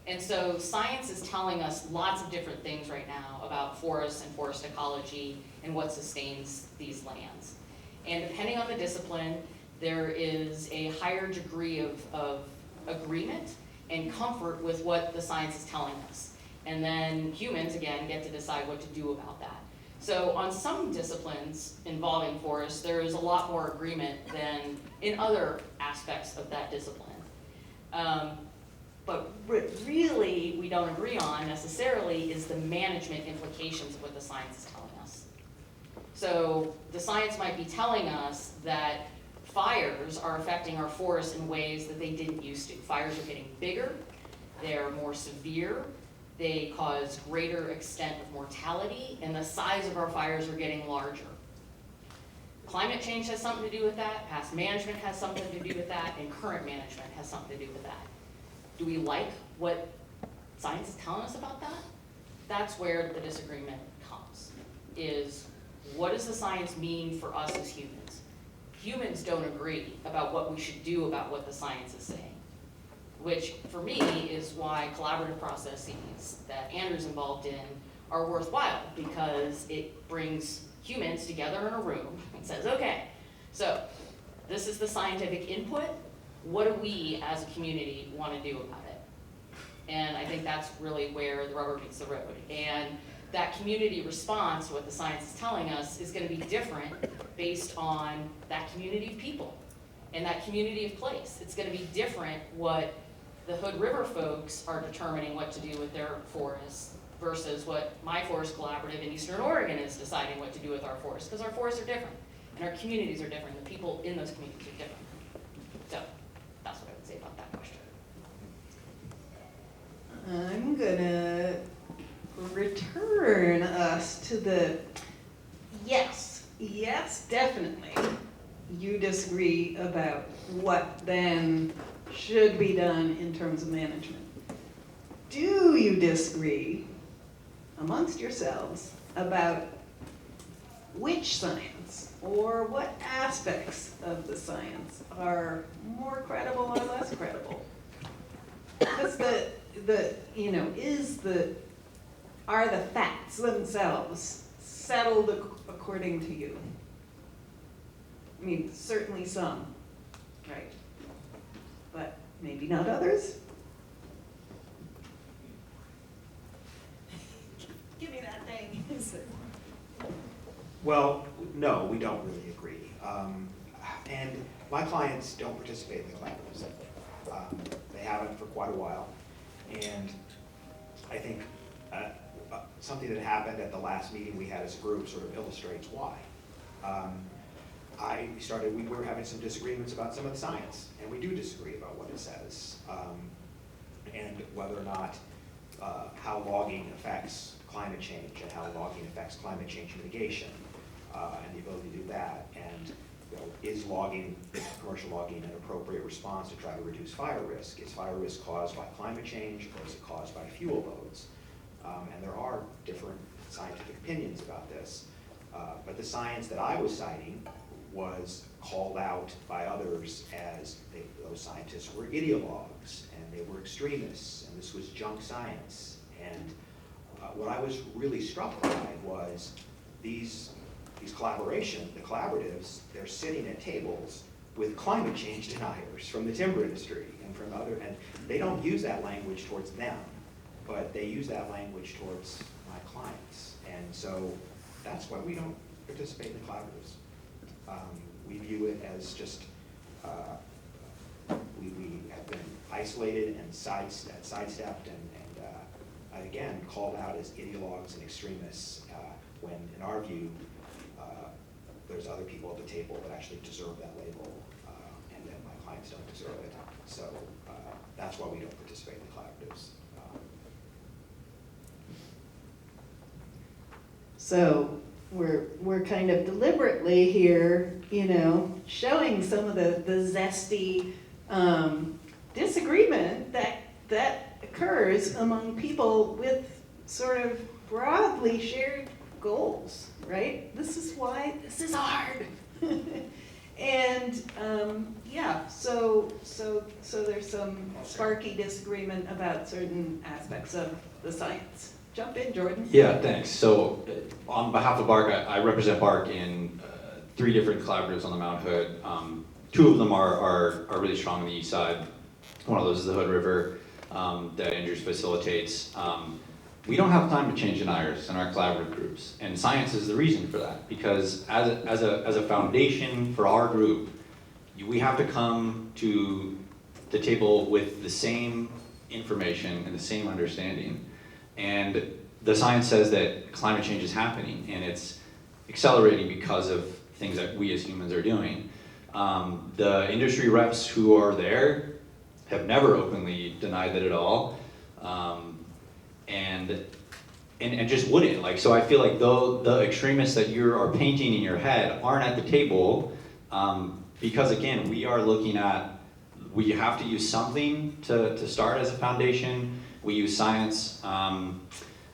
And so science is telling us lots of different things right now about forests and forest ecology and what sustains these lands. And depending on the discipline, there is a higher degree of agreement and comfort with what the science is telling us. And then humans, again, get to decide what to do about that. So on some disciplines involving forests, there is a lot more agreement than in other aspects of that discipline. But really, we don't agree on necessarily is the management implications of what the science is telling us. So the science might be telling us that fires are affecting our forests in ways that they didn't used to. Fires are getting bigger, they're more severe, they cause greater extent of mortality, and the size of our fires are getting larger. Climate change has something to do with that, past management has something to do with that, and current management has something to do with that. Do we like what science is telling us about that? That's where the disagreement comes, is what does the science mean for us as humans? Humans don't agree about what we should do about what the science is saying, which for me is why collaborative processes that Andrew's involved in are worthwhile, because it brings humans together in a room and says, okay, so this is the scientific input, what do we as a community want to do about it? And I think that's really where the rubber meets the road. And that community response to what the science is telling us is going to be different based on that community of people and that community of place. It's going to be different what the Hood River folks are determining what to do with their forests versus what my forest collaborative in Eastern Oregon is deciding what to do with our forests, because our forests are different, and our communities are different, the people in those communities are different. So, that's what I would say about that question. I'm gonna return us to the yes, definitely. You disagree about what then should be done in terms of management. Do you disagree amongst yourselves about which science or what aspects of the science are more credible or less credible? Because are the facts themselves settled according to you? I mean, certainly some, right? But maybe not others? Give me that thing. Well, no, we don't really agree. And my clients don't participate in the collaboratives. They haven't for quite a while. And I think something that happened at the last meeting we had as a group sort of illustrates why. We were having some disagreements about some of the science, and we do disagree about what it says, and whether or not how logging affects climate change and how logging affects climate change mitigation, and the ability to do that. And is logging, commercial logging, an appropriate response to try to reduce fire risk? Is fire risk caused by climate change, or is it caused by fuel loads? And there are different scientific opinions about this. But the science that I was citing was called out by others as those scientists were ideologues, and they were extremists, and this was junk science. And what I was really struck by was these collaboratives, they're sitting at tables with climate change deniers from the timber industry and from other, and they don't use that language towards them, but they use that language towards my clients. And so that's why we don't participate in the collaboratives. We view it as just, we have been isolated and sidestepped and again, called out as ideologues and extremists, when in our view, there's other people at the table that actually deserve that label, and that my clients don't deserve it. So that's why we don't participate in the collaboratives. So we're kind of deliberately here, showing some of the zesty disagreement that occurs among people with sort of broadly shared goals, right? This is why this is hard. And so there's some sparky disagreement about certain aspects of the science. Jump in, Jordan. Yeah, thanks. So on behalf of BARC, I represent BARC in 3 different collaboratives on the Mount Hood. 2 of them are really strong on the east side. One of those is the Hood River that Andrews facilitates. We don't have time to change deniers in our collaborative groups, and science is the reason for that, because as a foundation for our group, we have to come to the table with the same information and the same understanding. And the science says that climate change is happening, and it's accelerating because of things that we as humans are doing. The industry reps who are there have never openly denied that at all, and just wouldn't. So I feel like though the extremists that you are painting in your head aren't at the table, because again, we are looking at, we have to use something to start as a foundation. We use science. I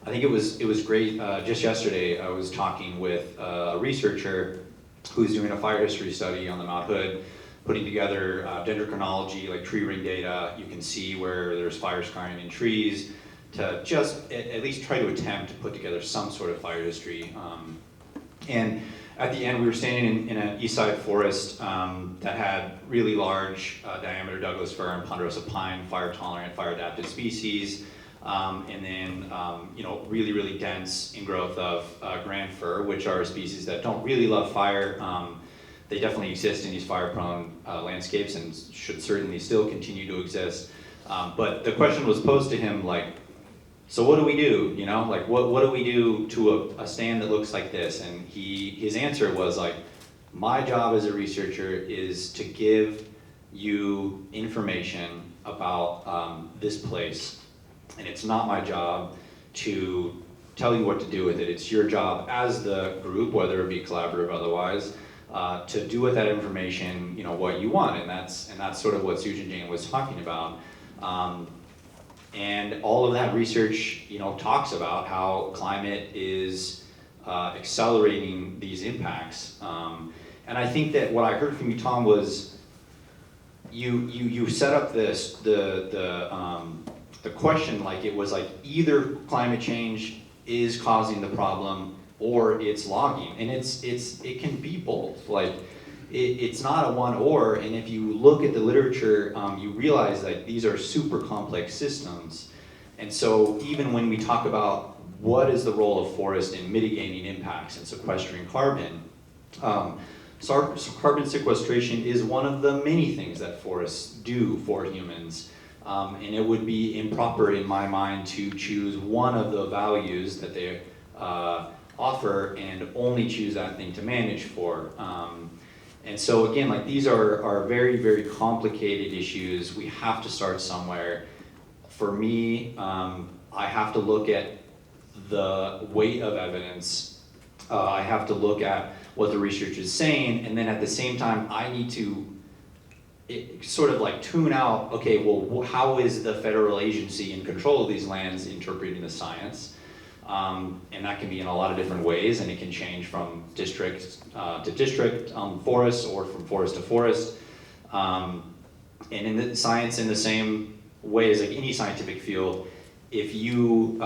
think it was great. Just yesterday, I was talking with a researcher who's doing a fire history study on the Mount Hood, putting together dendrochronology, like tree ring data. You can see where there's fire scarring in trees, to just at least try to attempt to put together some sort of fire history. And at the end, we were standing in an east side forest that had really large diameter Douglas fir and ponderosa pine, fire tolerant, fire adapted species, and then really, really dense ingrowth of grand fir, which are species that don't really love fire. They definitely exist in these fire-prone landscapes and should certainly still continue to exist. But the question was posed to him, like, so what do we do? You know, like what do we do to a stand that looks like this? And his answer was like, my job as a researcher is to give you information about this place, and it's not my job to tell you what to do with it. It's your job as the group, whether it be collaborative or otherwise, to do with that information, you know, what you want, and that's sort of what Susan Jane was talking about. And all of that research, you know, talks about how climate is accelerating these impacts. And I think that what I heard from you, Tom, was you set up the question like it was like either climate change is causing the problem or it's logging, and it can be both. Like it's not a one or, and if you look at the literature, you realize that these are super complex systems. And so even when we talk about what is the role of forest in mitigating impacts and sequestering carbon, so carbon sequestration is one of the many things that forests do for humans. And it would be improper in my mind to choose one of the values that they offer and only choose that thing to manage for. And so again, like these are very, very complicated issues. We have to start somewhere. For me, I have to look at the weight of evidence. I have to look at what the research is saying, and then at the same time, I need to sort of like tune out, okay, well, how is the federal agency in control of these lands interpreting the science? And that can be in a lot of different ways, and it can change from district to district, forest, or from forest to forest. And in the science, in the same way as like any scientific field, if you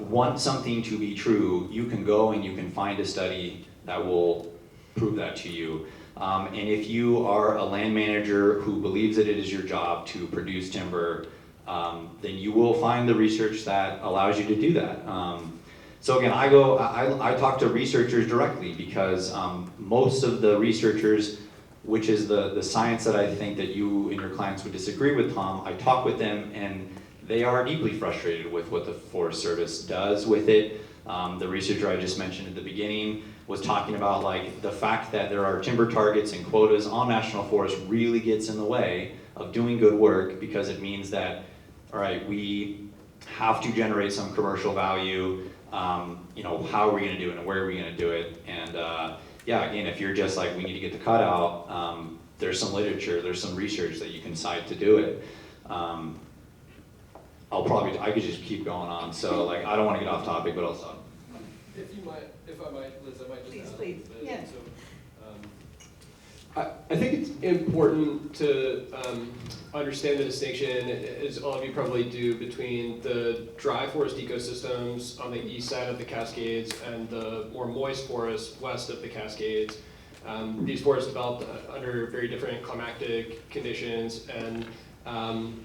want something to be true, you can go and you can find a study that will prove that to you. And if you are a land manager who believes that it is your job to produce timber, then you will find the research that allows you to do that. So again, I talk to researchers directly because most of the researchers, which is the science that I think that you and your clients would disagree with, Tom, I talk with them and they are deeply frustrated with what the Forest Service does with it. The researcher I just mentioned at the beginning was talking about like the fact that there are timber targets and quotas on national forests really gets in the way of doing good work, because it means that, all right, we have to generate some commercial value. You know, how are we going to do it and where are we going to do it? And yeah, again, if you're just like, we need to get the cutout, there's some literature, there's some research that you can cite to do it. I could just keep going on. So like, I don't want to get off topic, but I'll stop. If I might, Liz, I might just Please, add please. a little bit. Yeah. So, I think it's important to understand the distinction, as all of you probably do, between the dry forest ecosystems on the east side of the Cascades and the more moist forests west of the Cascades. These forests developed under very different climatic conditions, and on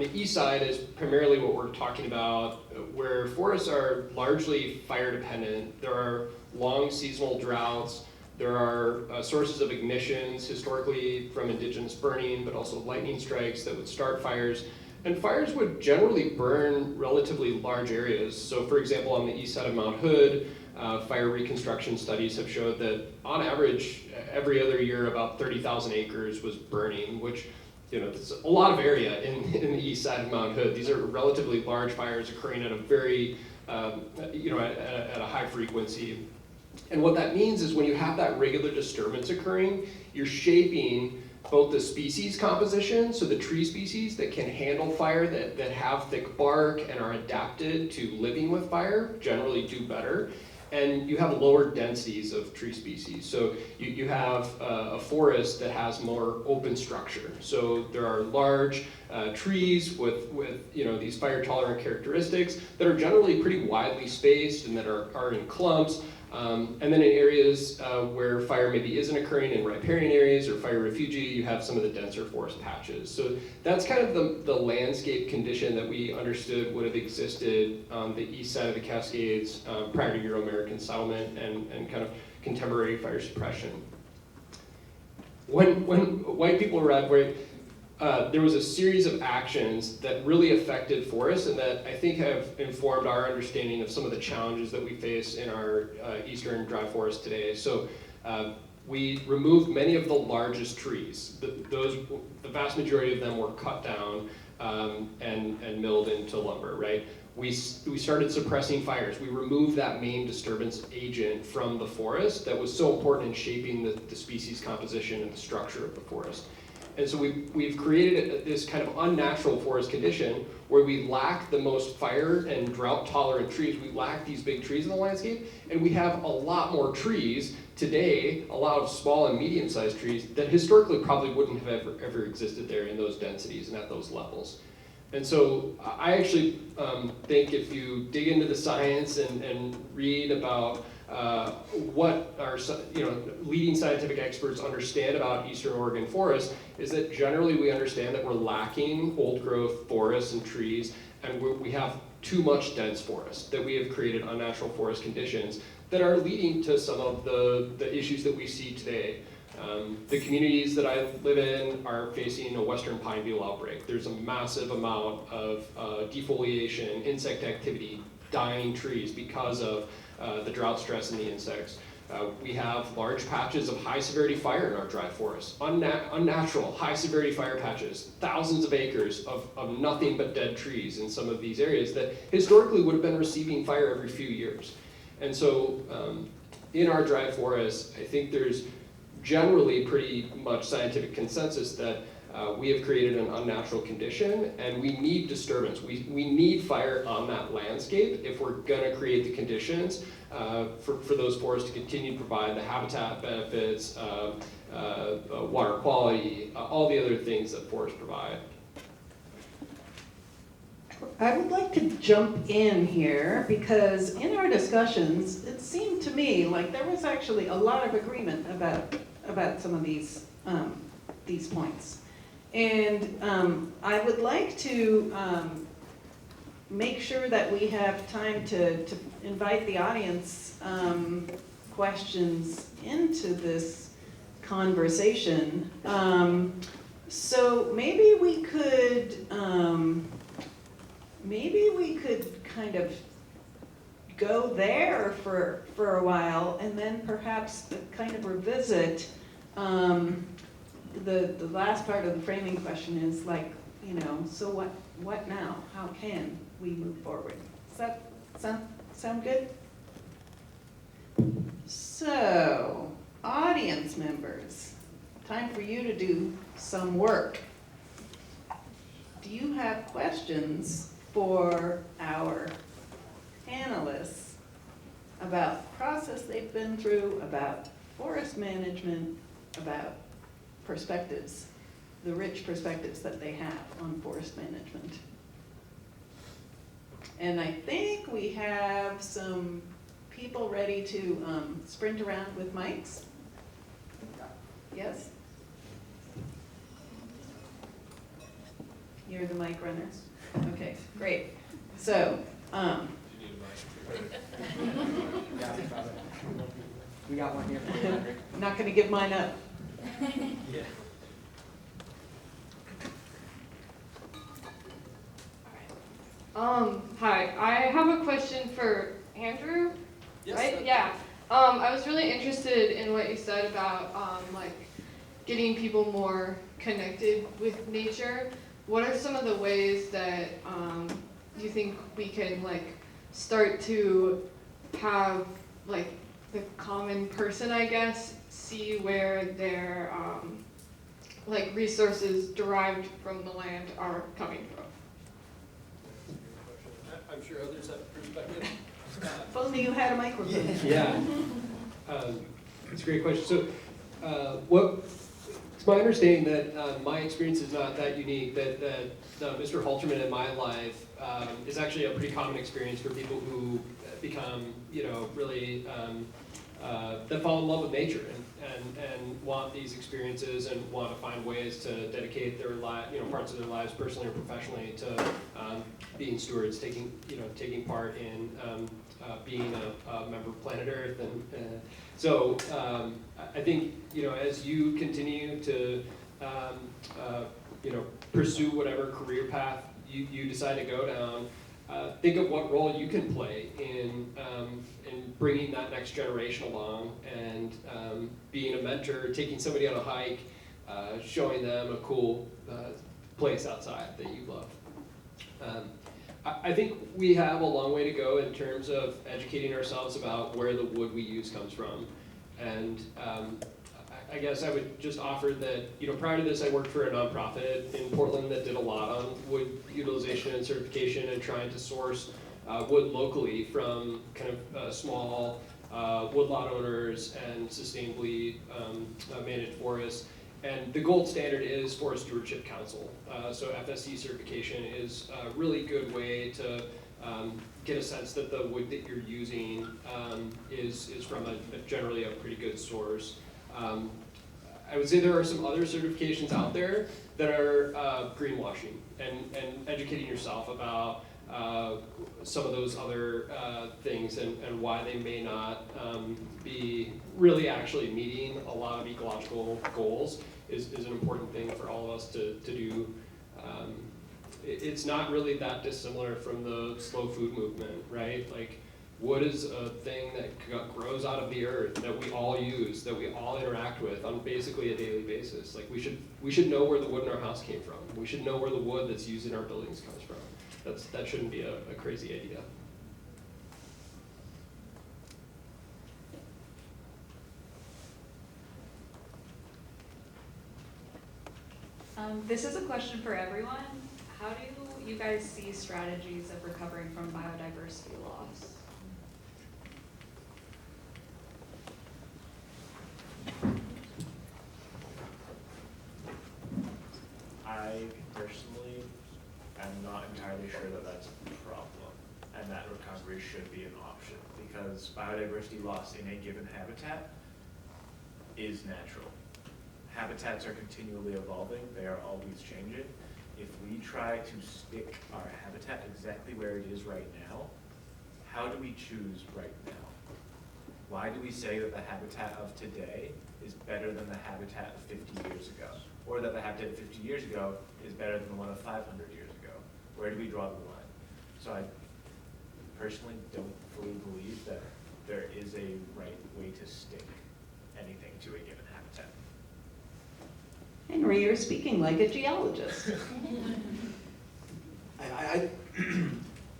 the east side is primarily what we're talking about, where forests are largely fire dependent. There are long seasonal droughts. There are sources of ignitions, historically from indigenous burning, but also lightning strikes that would start fires. And fires would generally burn relatively large areas. So for example, on the east side of Mount Hood, fire reconstruction studies have showed that on average, every other year, about 30,000 acres was burning, which, you know, it's a lot of area in the east side of Mount Hood. These are relatively large fires occurring at a very, you know, at a high frequency. And what that means is when you have that regular disturbance occurring, you're shaping both the species composition, so the tree species that can handle fire, that have thick bark and are adapted to living with fire, generally do better. And you have lower densities of tree species. So you have a forest that has more open structure. So there are large trees with you know, these fire tolerant characteristics that are generally pretty widely spaced and that are in clumps. And then in areas where fire maybe isn't occurring, in riparian areas or fire refuge, you have some of the denser forest patches. So that's kind of the landscape condition that we understood would have existed on the east side of the Cascades prior to Euro-American settlement and kind of contemporary fire suppression. When white people arrived, there was a series of actions that really affected forests and that I think have informed our understanding of some of the challenges that we face in our eastern dry forest today. So we removed many of the largest trees. The vast majority of them were cut down and milled into lumber, right? We started suppressing fires. We removed that main disturbance agent from the forest that was so important in shaping the species composition and the structure of the forest. And so we've created this kind of unnatural forest condition where we lack the most fire and drought tolerant trees. We lack these big trees in the landscape, and we have a lot more trees today, a lot of small and medium-sized trees that historically probably wouldn't have ever existed there in those densities and at those levels. And so I actually think if you dig into the science and read about what our leading scientific experts understand about Eastern Oregon forests, is that generally we understand that we're lacking old growth forests and trees, and we have too much dense forest, that we have created unnatural forest conditions that are leading to some of the issues that we see today. The communities that I live in are facing a western pine beetle outbreak. There's a massive amount of defoliation, insect activity, dying trees because of the drought stress and the insects. We have large patches of high severity fire in our dry forests, unnatural high severity fire patches, thousands of acres of nothing but dead trees in some of these areas that historically would have been receiving fire every few years. And so in our dry forests, I think there's generally pretty much scientific consensus that we have created an unnatural condition and we need disturbance. We need fire on that landscape if we're gonna create the conditions for those forests to continue to provide the habitat benefits, water quality, all the other things that forests provide. I would like to jump in here because in our discussions, it seemed to me like there was actually a lot of agreement about some of these points. And I would like to make sure that we have time to invite the audience questions into this conversation. So maybe we could kind of go there for a while and then perhaps kind of revisit the last part of the framing question is like, so what now? How can we move forward? Does that sound good? So, audience members, time for you to do some work. Do you have questions for our panelists about the process they've been through, about forest management, about perspectives, the rich perspectives that they have on forest management? And I think we have some people ready to sprint around with mics. Yes? You're the mic runners? Okay, great. So, We got one here. I'm not gonna give mine up. Yeah. Hi, I have a question for Andrew, Yes. right? Yeah. I was really interested in what you said about like getting people more connected with nature. What are some of the ways that you think we can like start to have like the common person, I guess, see where their like resources derived from the land are coming from? I'm sure others have perspective. If only you had a microphone. Yeah, it's a great question. So, it's my understanding that my experience is not that unique. That Mr. Halterman in my life is actually a pretty common experience for people who become, really that fall in love with nature and want these experiences and want to find ways to dedicate their parts of their lives, personally or professionally, to being stewards, taking part in being a member of planet Earth. And so I think, as you continue to pursue whatever career path you decide to go down. Think of what role you can play in bringing that next generation along, and being a mentor, taking somebody on a hike, showing them a cool place outside that you love. I think we have a long way to go in terms of educating ourselves about where the wood we use comes from. And I guess I would just offer that, prior to this, I worked for a nonprofit in Portland that did a lot on wood utilization and certification and trying to source wood locally from kind of small woodlot owners and sustainably managed forests. And the gold standard is Forest Stewardship Council. So FSC certification is a really good way to get a sense that the wood that you're using is from generally a pretty good source. I would say there are some other certifications out there that are greenwashing, and educating yourself about some of those other things and why they may not be really actually meeting a lot of ecological goals is an important thing for all of us to do. It's not really that dissimilar from the slow food movement, right? Like, wood is a thing that grows out of the earth, that we all use, that we all interact with on basically a daily basis. Like, we should know where the wood in our house came from. We should know where the wood that's used in our buildings comes from. That shouldn't be a crazy idea. This is a question for everyone. How do you guys see strategies of recovering from biodiversity loss? I personally am not entirely sure that that's a problem, and that recovery should be an option, because biodiversity loss in a given habitat is natural. Habitats are continually evolving, they are always changing. If we try to stick our habitat exactly where it is right now, how do we choose right now? Why do we say that the habitat of today is better than the habitat of 50 years ago? Or that the habitat of 50 years ago is better than the one of 500 years ago? Where do we draw the line? So I personally don't fully believe that there is a right way to stick anything to a given habitat. Henry, you're speaking like a geologist. I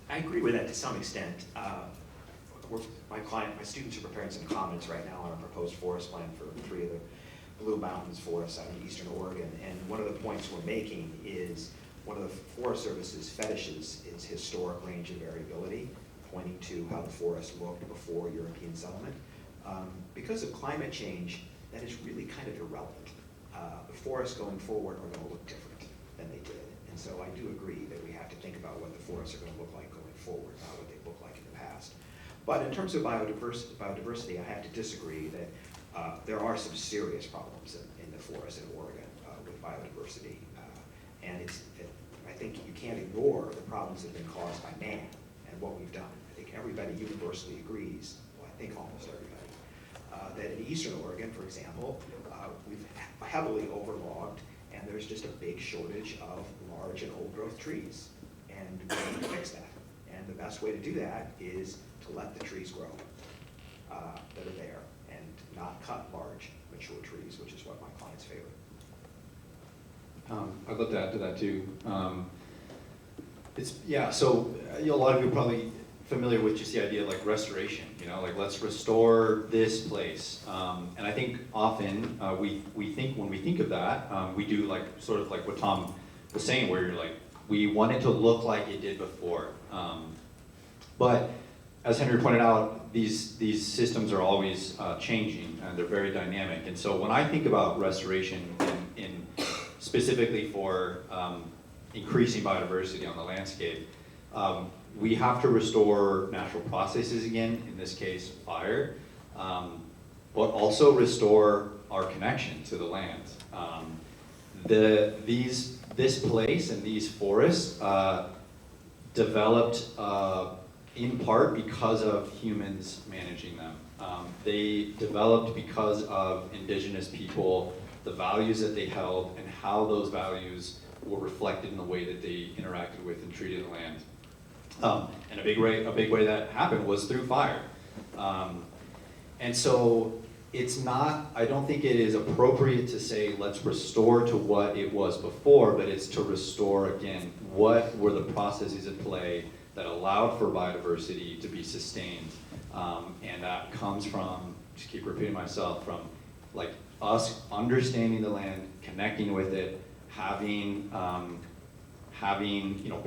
agree with that to some extent. My students are preparing some comments right now on a proposed forest plan for 3 of the Blue Mountains forests out in eastern Oregon. And one of the points we're making is one of the Forest Service's fetishes is historic range of variability, pointing to how the forest looked before European settlement. Because of climate change, that is really kind of irrelevant. The forests going forward are going to look different than they did. And so I do agree that we have to think about what the forests are going to look like going forward, not what they look like in the past. But in terms of biodiversity, I have to disagree that there are some serious problems in the forest in Oregon with biodiversity. I think you can't ignore the problems that have been caused by man and what we've done. I think everybody universally agrees, well, I think almost everybody, that in eastern Oregon, for example, we've heavily overlogged, and there's just a big shortage of large and old growth trees. And we need to fix that. And the best way to do that is to let the trees grow that are there, and not cut large, mature trees, which is what my clients favor. I'd love to add to that too. So a lot of you are probably familiar with just the idea of like restoration, like let's restore this place. And I think often we think, when we think of that, we do like sort of like what Tom was saying, where you're like, we want it to look like it did before. But as Henry pointed out, these systems are always changing, and they're very dynamic. And so when I think about restoration in specifically for increasing biodiversity on the landscape, we have to restore natural processes again, in this case fire, but also restore our connection to the land. This place and these forests developed in part because of humans managing them. They developed because of indigenous people, the values that they held, and how those values were reflected in the way that they interacted with and treated the land. And a big way that happened was through fire. And so it's not, I don't think it is appropriate to say, let's restore to what it was before, but it's to restore, again, what were the processes at play that allowed for biodiversity to be sustained. And that comes from, just keep repeating myself, from like us understanding the land, connecting with it, having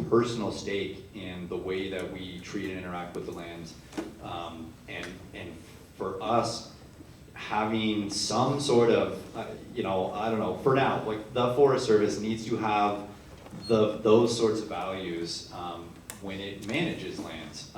personal stake in the way that we treat and interact with the land, and for us having some sort of I don't know, for now, like the Forest Service needs to have those sorts of values when it manages lands.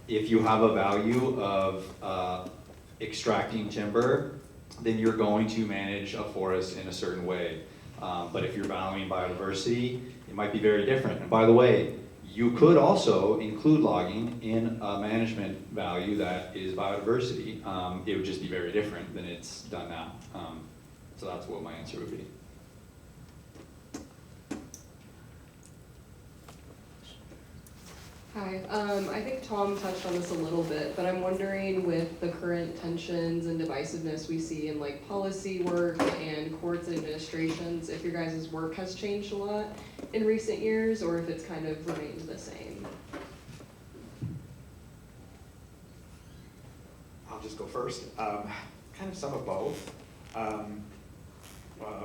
If you have a value of extracting timber, then you're going to manage a forest in a certain way. But if you're valuing biodiversity, it might be very different. And by the way, you could also include logging in a management value that is biodiversity. It would just be very different than it's done now. So that's what my answer would be. Hi, I think Tom touched on this a little bit, but I'm wondering with the current tensions and divisiveness we see in like policy work and courts and administrations, if your guys' work has changed a lot in recent years or if it's kind of remained the same. I'll just go first. Kind of some of both.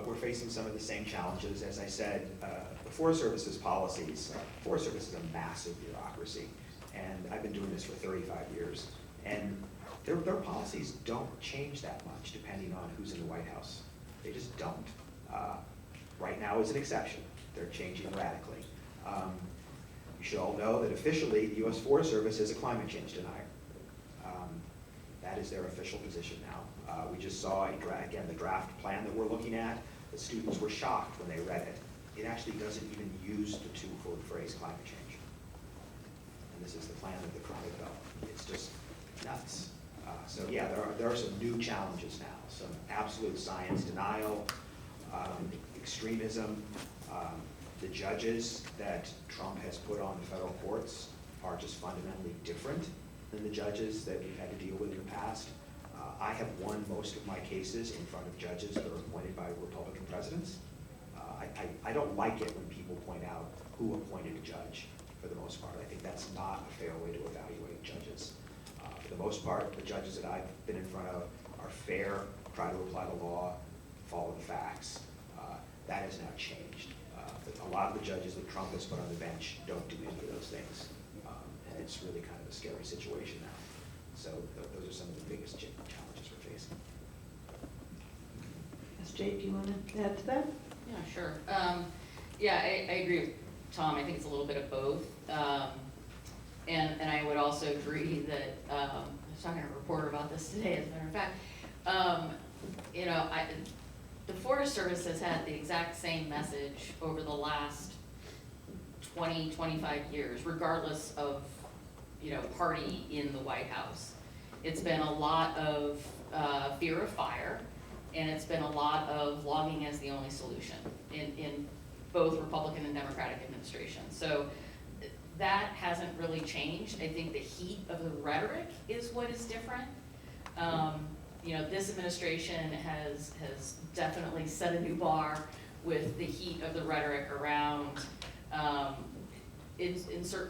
We're facing some of the same challenges. As I said, the Forest Service's policies, Forest Service is a massive bureaucracy, and I've been doing this for 35 years, and their policies don't change that much depending on who's in the White House. They just don't. Right now is an exception. They're changing radically. You should all know that officially the U.S. Forest Service is a climate change denier. That is their official position now. We just saw, again, the draft plan that we're looking at. The students were shocked when they read it. It actually doesn't even use the two-word phrase climate change. And this is the plan that the Trump developed. It's just nuts. So yeah, there are some new challenges now. Some absolute science denial, extremism. The judges that Trump has put on the federal courts are just fundamentally different than the judges that we've had to deal with in the past. I have won most of my cases in front of judges that are appointed by Republican presidents. I don't like it when people point out who appointed a judge, for the most part. I think that's not a fair way to evaluate judges. For the most part, the judges that I've been in front of are fair, try to apply the law, follow the facts. That has now changed. But a lot of the judges that Trump has put on the bench don't do any of those things. And it's really kind of a scary situation now. So those are some of the biggest challenges we're facing. Yes, Jade, do you want to add to that? Yeah, sure. Yeah, I agree with Tom. I think it's a little bit of both. And I would also agree that, I was talking to a reporter about this today, as a matter of fact. The Forest Service has had the exact same message over the last 20, 25 years, regardless of, party in the White House. It's been a lot of fear of fire, and it's been a lot of logging as the only solution in both Republican and Democratic administrations. So that hasn't really changed. I think the heat of the rhetoric is what is different. This administration has definitely set a new bar with the heat of the rhetoric around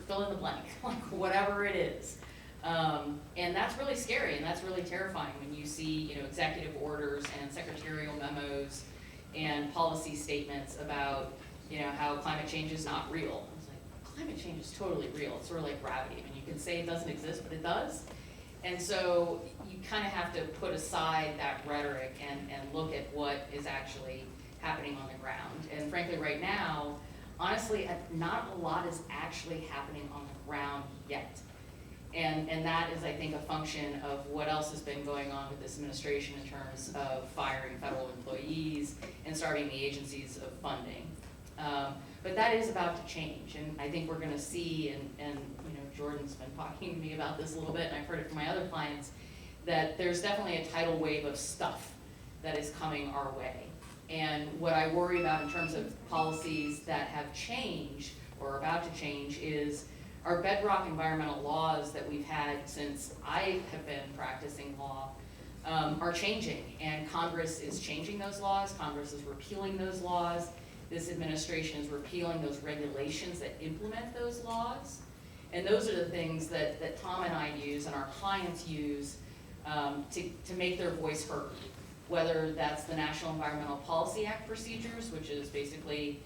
fill in the blank, like whatever it is. And that's really scary and that's really terrifying when you see, executive orders and secretarial memos and policy statements about, how climate change is not real. It's like, climate change is totally real. It's sort of like gravity. I mean, you can say it doesn't exist, but it does. And so you kind of have to put aside that rhetoric and look at what is actually happening on the ground. And frankly, right now, honestly, not a lot is actually happening on the ground yet. And that is, I think, a function of what else has been going on with this administration in terms of firing federal employees and starving the agencies of funding. But that is about to change, and I think we're going to see, and Jordan's been talking to me about this a little bit, and I've heard it from my other clients, that there's definitely a tidal wave of stuff that is coming our way. And what I worry about in terms of policies that have changed or are about to change is our bedrock environmental laws that we've had since I have been practicing law are changing, and Congress is changing those laws. Congress is repealing those laws. This administration is repealing those regulations that implement those laws. And those are the things that Tom and I use and our clients use to make their voice heard. Whether that's the National Environmental Policy Act procedures, which is basically,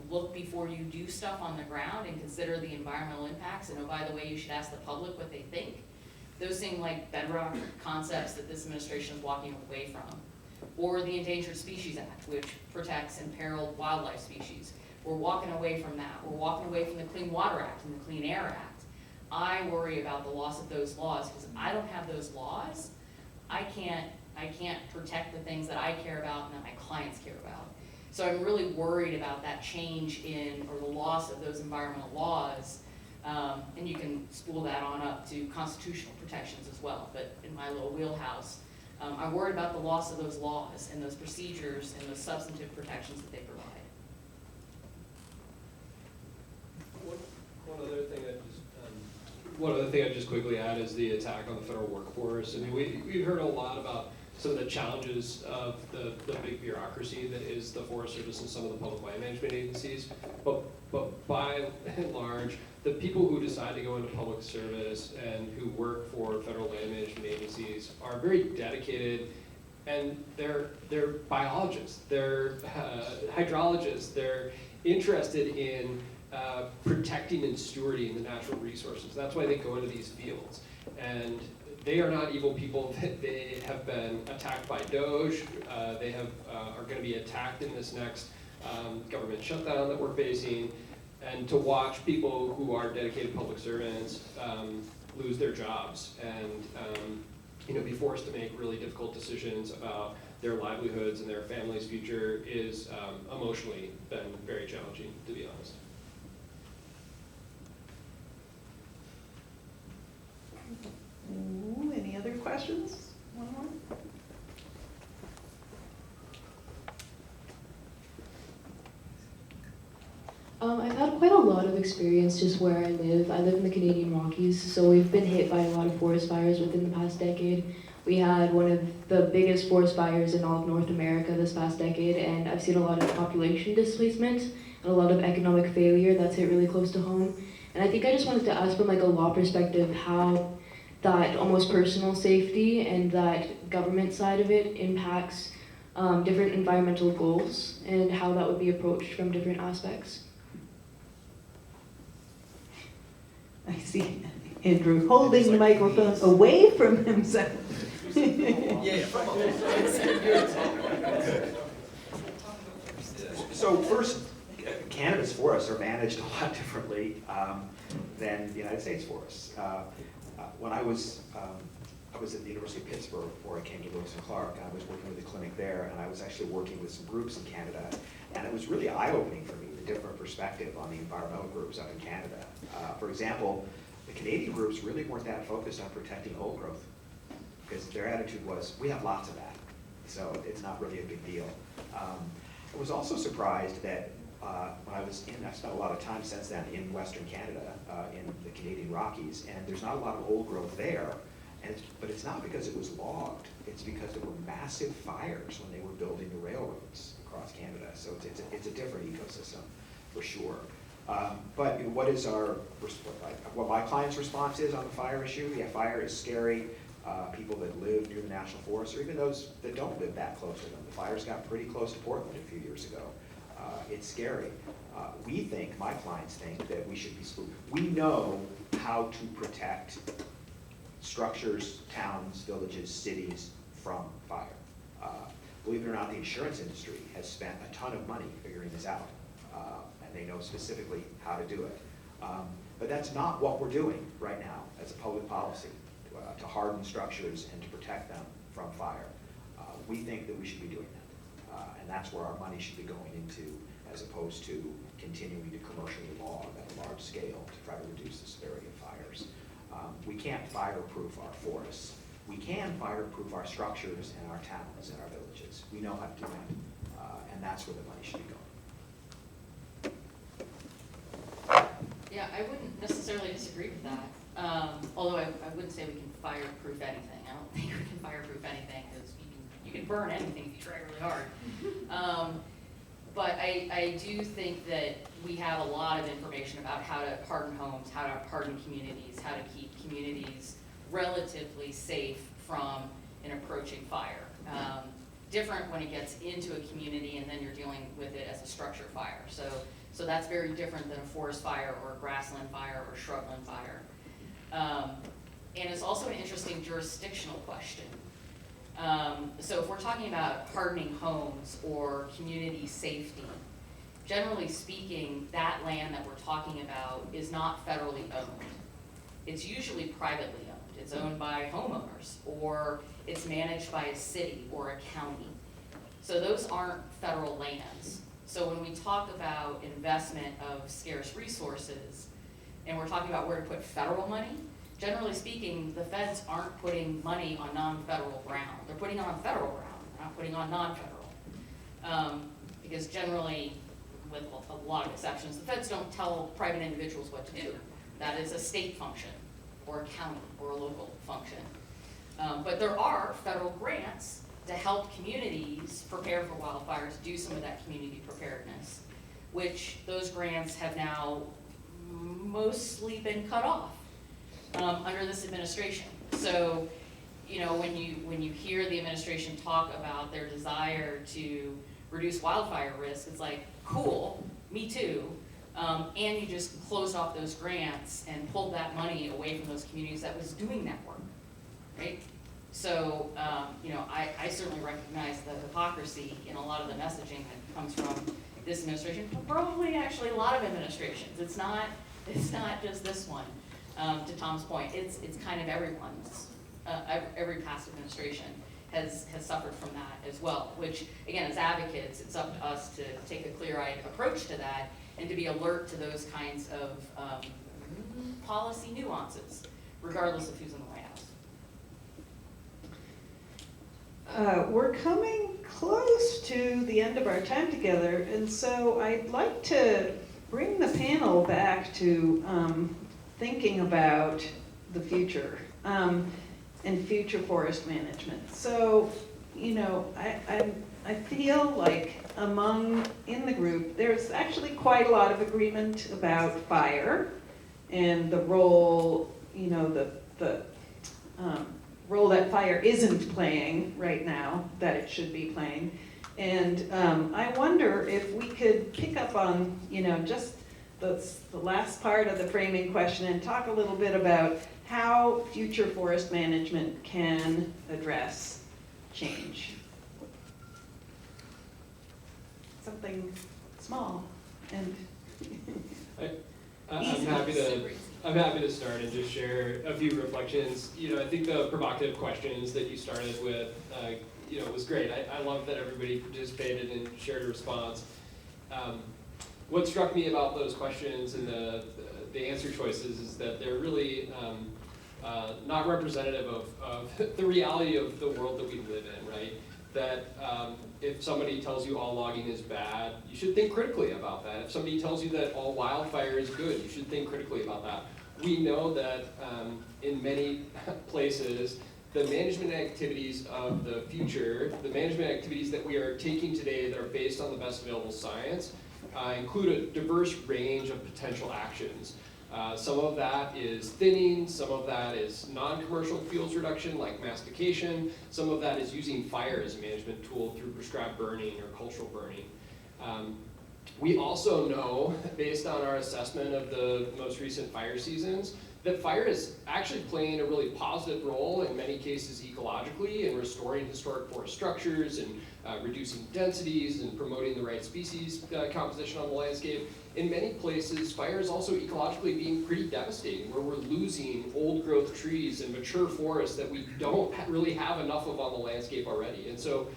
look before you do stuff on the ground and consider the environmental impacts, and oh, by the way, you should ask the public what they think. Those seem like bedrock concepts that this administration is walking away from. Or the Endangered Species Act, which protects imperiled wildlife species. We're walking away from that. We're walking away from the Clean Water Act and the Clean Air Act. I worry about the loss of those laws because I don't have those laws. I can't protect the things that I care about and that my clients care about. So I'm really worried about that change or the loss of those environmental laws. And you can spool that on up to constitutional protections as well. But in my little wheelhouse, I'm worried about the loss of those laws and those procedures and those substantive protections that they provide. One other thing I'd just quickly add is the attack on the federal workforce. I mean, we've heard a lot about some of the challenges of the big bureaucracy that is the Forest Service and some of the public land management agencies. But by and large, the people who decide to go into public service and who work for federal land management agencies are very dedicated, and they're biologists, they're hydrologists, they're interested in protecting and stewarding the natural resources. That's why they go into these fields. And they are not evil people. They have been attacked by Doge. They are going to be attacked in this next government shutdown that we're facing. And to watch people who are dedicated public servants lose their jobs and be forced to make really difficult decisions about their livelihoods and their family's future is emotionally been very challenging, to be honest. Ooh, any other questions? One more? I've had quite a lot of experience just where I live. I live in the Canadian Rockies, so we've been hit by a lot of forest fires within the past decade. We had one of the biggest forest fires in all of North America this past decade, and I've seen a lot of population displacement and a lot of economic failure that's hit really close to home. And I think I just wanted to ask from like a law perspective how that almost personal safety and that government side of it impacts different environmental goals and how that would be approached from different aspects. I see Andrew holding the microphone away from himself. So first, cannabis forests are managed a lot differently than the United States forests. When I was at the University of Pittsburgh before I came to Lewis and Clark, and I was working with a clinic there, and I was actually working with some groups in Canada, and it was really eye-opening for me, the different perspective on the environmental groups up in Canada. For example, the Canadian groups really weren't that focused on protecting old growth, because their attitude was, we have lots of that, so it's not really a big deal. I was also surprised that when I was I've spent a lot of time since then in Western Canada, in the Canadian Rockies, and there's not a lot of old growth there. But it's not because it was logged, it's because there were massive fires when they were building the railroads across Canada. So it's a different ecosystem, for sure. But what is what my client's response is on the fire issue? Yeah, fire is scary. People that live near the national forest, or even those that don't live that close to them. The fires got pretty close to Portland a few years ago. It's scary. My clients think that we should be spooked. We know how to protect structures, towns, villages, cities from fire. Believe it or not, the insurance industry has spent a ton of money figuring this out, and they know specifically how to do it. But that's not what we're doing right now as a public policy, to harden structures and to protect them from fire. We think that we should be doing that, and that's where our money should be going into, as opposed to continuing to commercially log at a large scale to try to reduce the severity of fires. We can't fireproof our forests. We can fireproof our structures and our towns and our villages. We know how to do that. and that's where the money should be going. Yeah, I wouldn't necessarily disagree with that. Although I wouldn't say we can fireproof anything. I don't think we can fireproof anything because you can burn anything if you try really hard. But I do think that we have a lot of information about how to harden homes, how to harden communities, how to keep communities relatively safe from an approaching fire. Different when it gets into a community and then you're dealing with it as a structure fire. So that's very different than a forest fire or a grassland fire or shrubland fire. And it's also an interesting jurisdictional question. So if we're talking about hardening homes or community safety, generally speaking, that land that we're talking about is not federally owned. It's usually privately owned. It's owned by homeowners, or it's managed by a city or a county. So those aren't federal lands. So when we talk about investment of scarce resources, and we're talking about where to put federal money, generally speaking, the feds aren't putting money on non-federal ground. They're putting it on federal ground, they're not putting on non-federal. Because generally, with a lot of exceptions, the feds don't tell private individuals what to do. That is a state function, or a county, or a local function. But there are federal grants to help communities prepare for wildfires, do some of that community preparedness, which those grants have now mostly been cut off under this administration. So, you know, when you hear the administration talk about their desire to reduce wildfire risk, it's like, cool, me too. And you just closed off those grants and pulled that money away from those communities that was doing that work, right? So, you know, I certainly recognize the hypocrisy in a lot of the messaging that comes from this administration, but probably actually a lot of administrations. It's not just this one. To Tom's point, it's kind of everyone's, every past administration has suffered from that as well, which again, as advocates, it's up to us to take a clear-eyed approach to that and to be alert to those kinds of policy nuances, regardless of who's in the White House. We're coming close to the end of our time together, and so I'd like to bring the panel back to thinking about the future and future forest management. So, you know, I feel like in the group, there's actually quite a lot of agreement about fire and the role, you know, the role that fire isn't playing right now that it should be playing. And I wonder if we could pick up on, you know, just the last part of the framing question and talk a little bit about how future forest management can address change. Something small and I'm happy to start and just share a few reflections. You know, I think the provocative questions that you started with, you know, was great. I love that everybody participated and shared a response. What struck me about those questions and the answer choices is that they're really not representative of the reality of the world that we live in, right? That if somebody tells you all logging is bad, you should think critically about that. If somebody tells you that all wildfire is good, you should think critically about that. We know that in many places, the management activities of the future, the management activities that we are taking today that are based on the best available science, include a diverse range of potential actions. Some of that is thinning, some of that is non-commercial fuels reduction like mastication, some of that is using fire as a management tool through prescribed burning or cultural burning. We also know, based on our assessment of the most recent fire seasons, that fire is actually playing a really positive role in many cases ecologically in restoring historic forest structures and reducing densities and promoting the right species composition on the landscape. In many places, fire is also ecologically being pretty devastating, where we're losing old growth trees and mature forests that we don't really have enough of on the landscape already. And so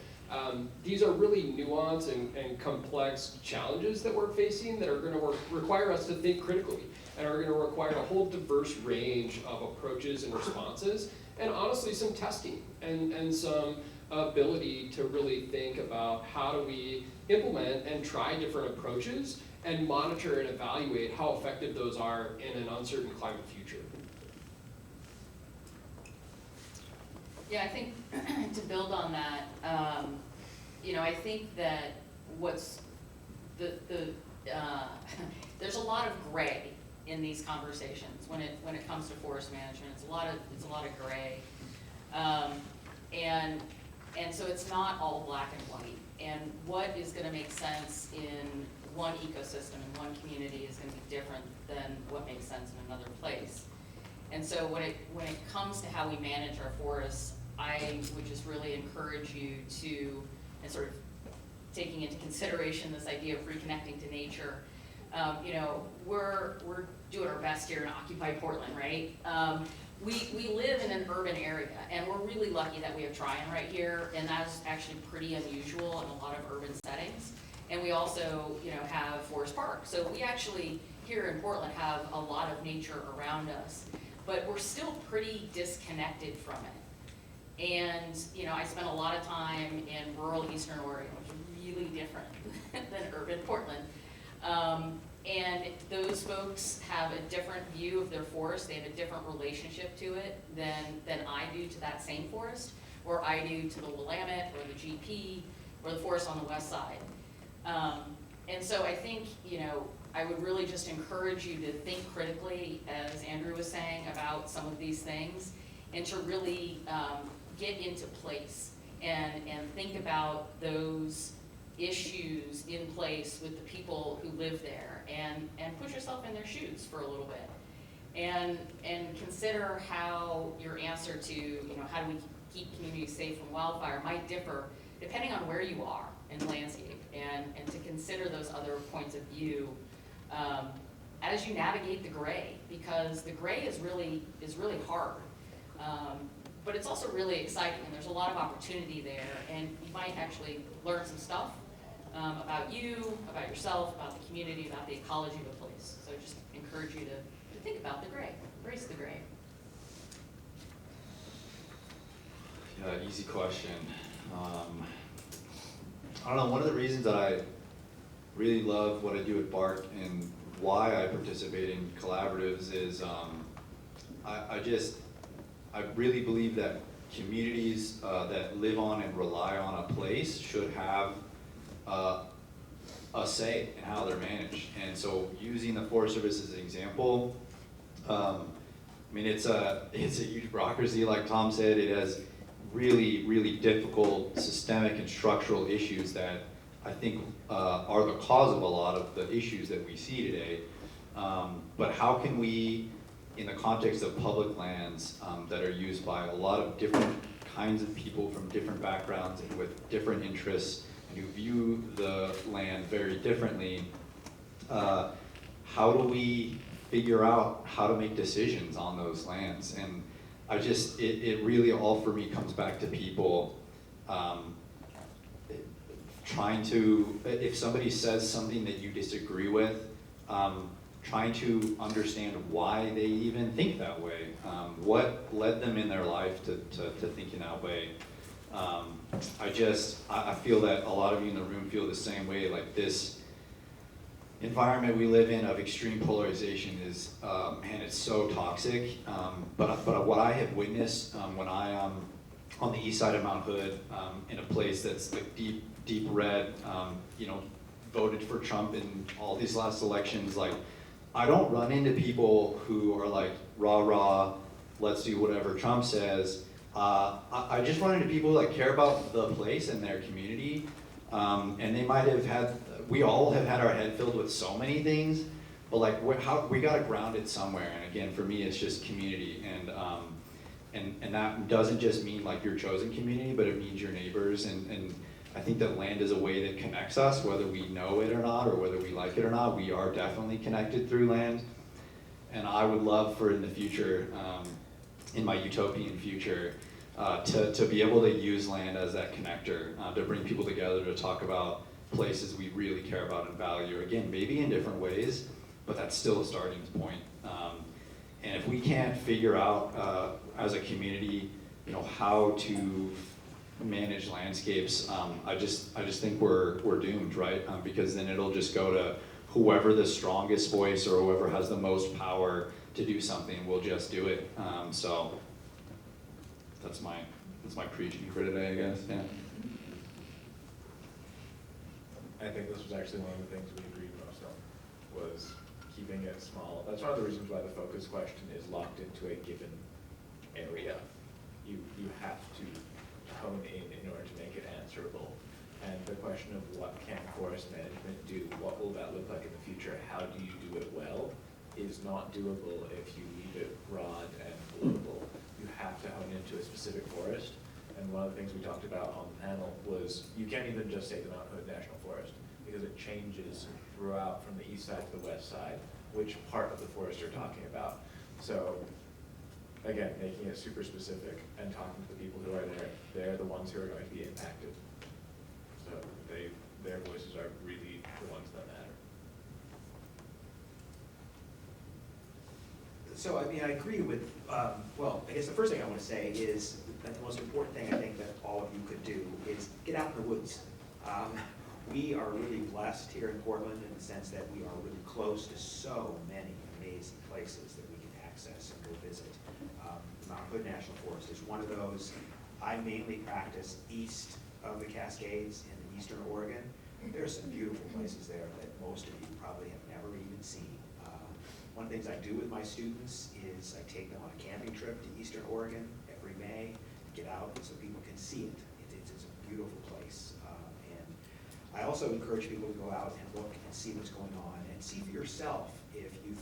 these are really nuanced and complex challenges that we're facing that are going to require us to think critically and are going to require a whole diverse range of approaches and responses, and honestly some testing and some ability to really think about how do we implement and try different approaches and monitor and evaluate how effective those are in an uncertain climate future. Yeah, I think to build on that, I think that what's there's a lot of gray in these conversations when it comes to forest management. It's a lot of gray, and so it's not all black and white. And what is going to make sense in one ecosystem in one community is going to be different than what makes sense in another place. And so when it comes to how we manage our forests, I would just really encourage you to, and sort of taking into consideration this idea of reconnecting to nature, we're doing our best here in Occupy Portland, right? We live in an urban area, and we're really lucky that we have Tryon right here, and that's actually pretty unusual in a lot of urban settings. And we also, have Forest Park. So we actually, here in Portland, have a lot of nature around us, but we're still pretty disconnected from it. And, I spent a lot of time in rural Eastern Oregon, which is really different than urban Portland. And those folks have a different view of their forest. They have a different relationship to it than I do to that same forest, or I do to the Willamette, or the GP, or the forest on the west side. And so I think, I would really just encourage you to think critically, as Andrew was saying, about some of these things, and to really get into place and think about those issues in place with the people who live there, and put yourself in their shoes for a little bit, and consider how your answer to, how do we keep communities safe from wildfire might differ depending on where you are in the landscape, and to consider those other points of view as you navigate the gray, because the gray is really hard. But it's also really exciting, and there's a lot of opportunity there, and you might actually learn some stuff about you, about yourself, about the community, about the ecology of a place. So I just encourage you to think about the gray, embrace the gray. Yeah, easy question. I don't know, one of the reasons that I really love what I do at BARC and why I participate in collaboratives is I really believe that communities that live on and rely on a place should have a say in how they're managed. And so using the Forest Service as an example, it's a huge bureaucracy, like Tom said. It has really, really difficult systemic and structural issues that I think are the cause of a lot of the issues that we see today. But how can we, in the context of public lands that are used by a lot of different kinds of people from different backgrounds and with different interests, and who view the land very differently, how do we figure out how to make decisions on those lands? And it really all for me comes back to people trying to, if somebody says something that you disagree with, trying to understand why they even think that way. What led them in their life to thinking that way? I feel that a lot of you in the room feel the same way. Like, this environment we live in of extreme polarization is, man, it's so toxic. But what I have witnessed when I am on the east side of Mount Hood, in a place that's like deep red, voted for Trump in all these last elections, like, I don't run into people who are like, rah, let's do whatever Trump says. I just run into people that care about the place and their community. And they might have we all have had our head filled with so many things, but like, we gotta ground it somewhere. And again, for me, it's just community. And that doesn't just mean like your chosen community, but it means your neighbors. And I think that land is a way that connects us, whether we know it or not, or whether we like it or not. We are definitely connected through land. And I would love for in the future, in my utopian future, to be able to use land as that connector, to bring people together to talk about places we really care about and value. Again, maybe in different ways, but that's still a starting point. And if we can't figure out as a community, how to manage landscapes, I just think we're doomed, right? Because then it'll just go to whoever the strongest voice or whoever has the most power to do something will just do it. So that's my preaching for today, I guess. Yeah. I think this was actually one of the things we agreed most on, was keeping it small. That's one of the reasons why the focus question is locked into a given area. You have to hone in order to make it answerable. And the question of what can forest management do, what will that look like in the future, how do you do it well, is not doable if you leave it broad and global. You have to hone into a specific forest. And one of the things we talked about on the panel was you can't even just say the Mount Hood National Forest, because it changes throughout from the east side to the west side, which part of the forest you're talking about. So again, making it super specific and talking to the people who are there, they're the ones who are going to be impacted. So their voices are really the ones that matter. So, I mean, I agree with, well, I guess the first thing I want to say is that the most important thing I think that all of you could do is get out in the woods. We are really blessed here in Portland in the sense that we are really close to so many amazing places that we can access and go visit. Mount Hood National Forest is one of those. I mainly practice east of the Cascades in eastern Oregon. There are some beautiful places there that most of you probably have never even seen. One of the things I do with my students is I take them on a camping trip to eastern Oregon every May to get out so people can see it. It's a beautiful place. And I also encourage people to go out and look and see what's going on and see for yourself if you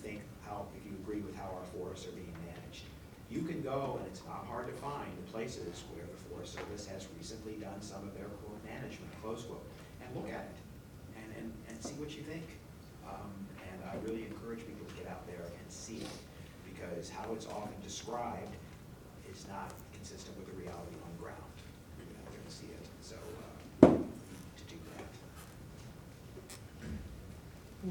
agree with how our forests are being managed. You can go, and it's not hard to find, the places where the Forest Service has recently done some of their core management, close quote, and look at it and see what you think. And I really encourage people to get out there and see it, because how it's often described is not consistent with the reality on the ground. You're out there to see it, so to do that.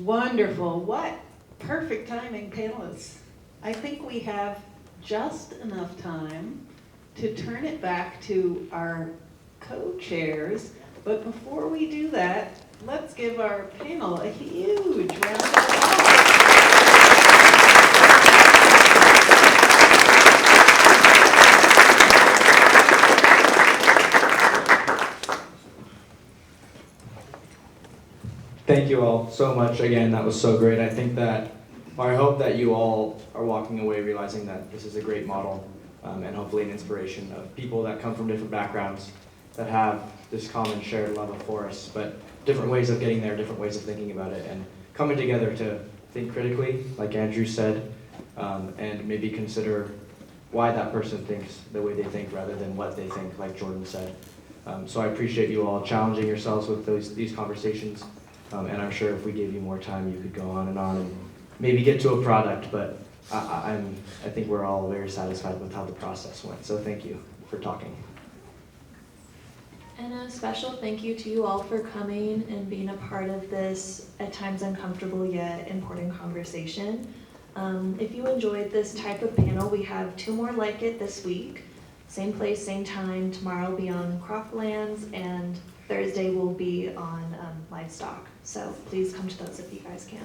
Wonderful. What perfect timing, panelists. I think we have just enough time to turn it back to our co-chairs. But before we do that, let's give our panel a huge round of applause. Thank you all so much. Again, that was so great. I think that, or I hope that you all are walking away realizing that this is a great model and hopefully an inspiration of people that come from different backgrounds that have this common shared love of forests, but different ways of getting there, different ways of thinking about it, and coming together to think critically, like Andrew said, and maybe consider why that person thinks the way they think rather than what they think, like Jordan said. So I appreciate you all challenging yourselves with these conversations, and I'm sure if we gave you more time, you could go on and maybe get to a product, but I think we're all very satisfied with how the process went. So thank you for talking. And a special thank you to you all for coming and being a part of this at times uncomfortable yet important conversation. If you enjoyed this type of panel, we have 2 more like it this week. Same place, same time. Tomorrow will be on croplands, and Thursday will be on livestock. So please come to those if you guys can.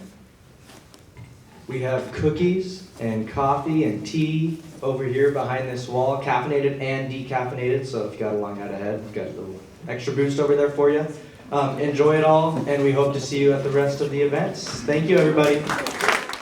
We have cookies and coffee and tea over here behind this wall, caffeinated and decaffeinated, so if you got a long night ahead, we've got a little extra boost over there for you. Enjoy it all, and we hope to see you at the rest of the events. Thank you, everybody.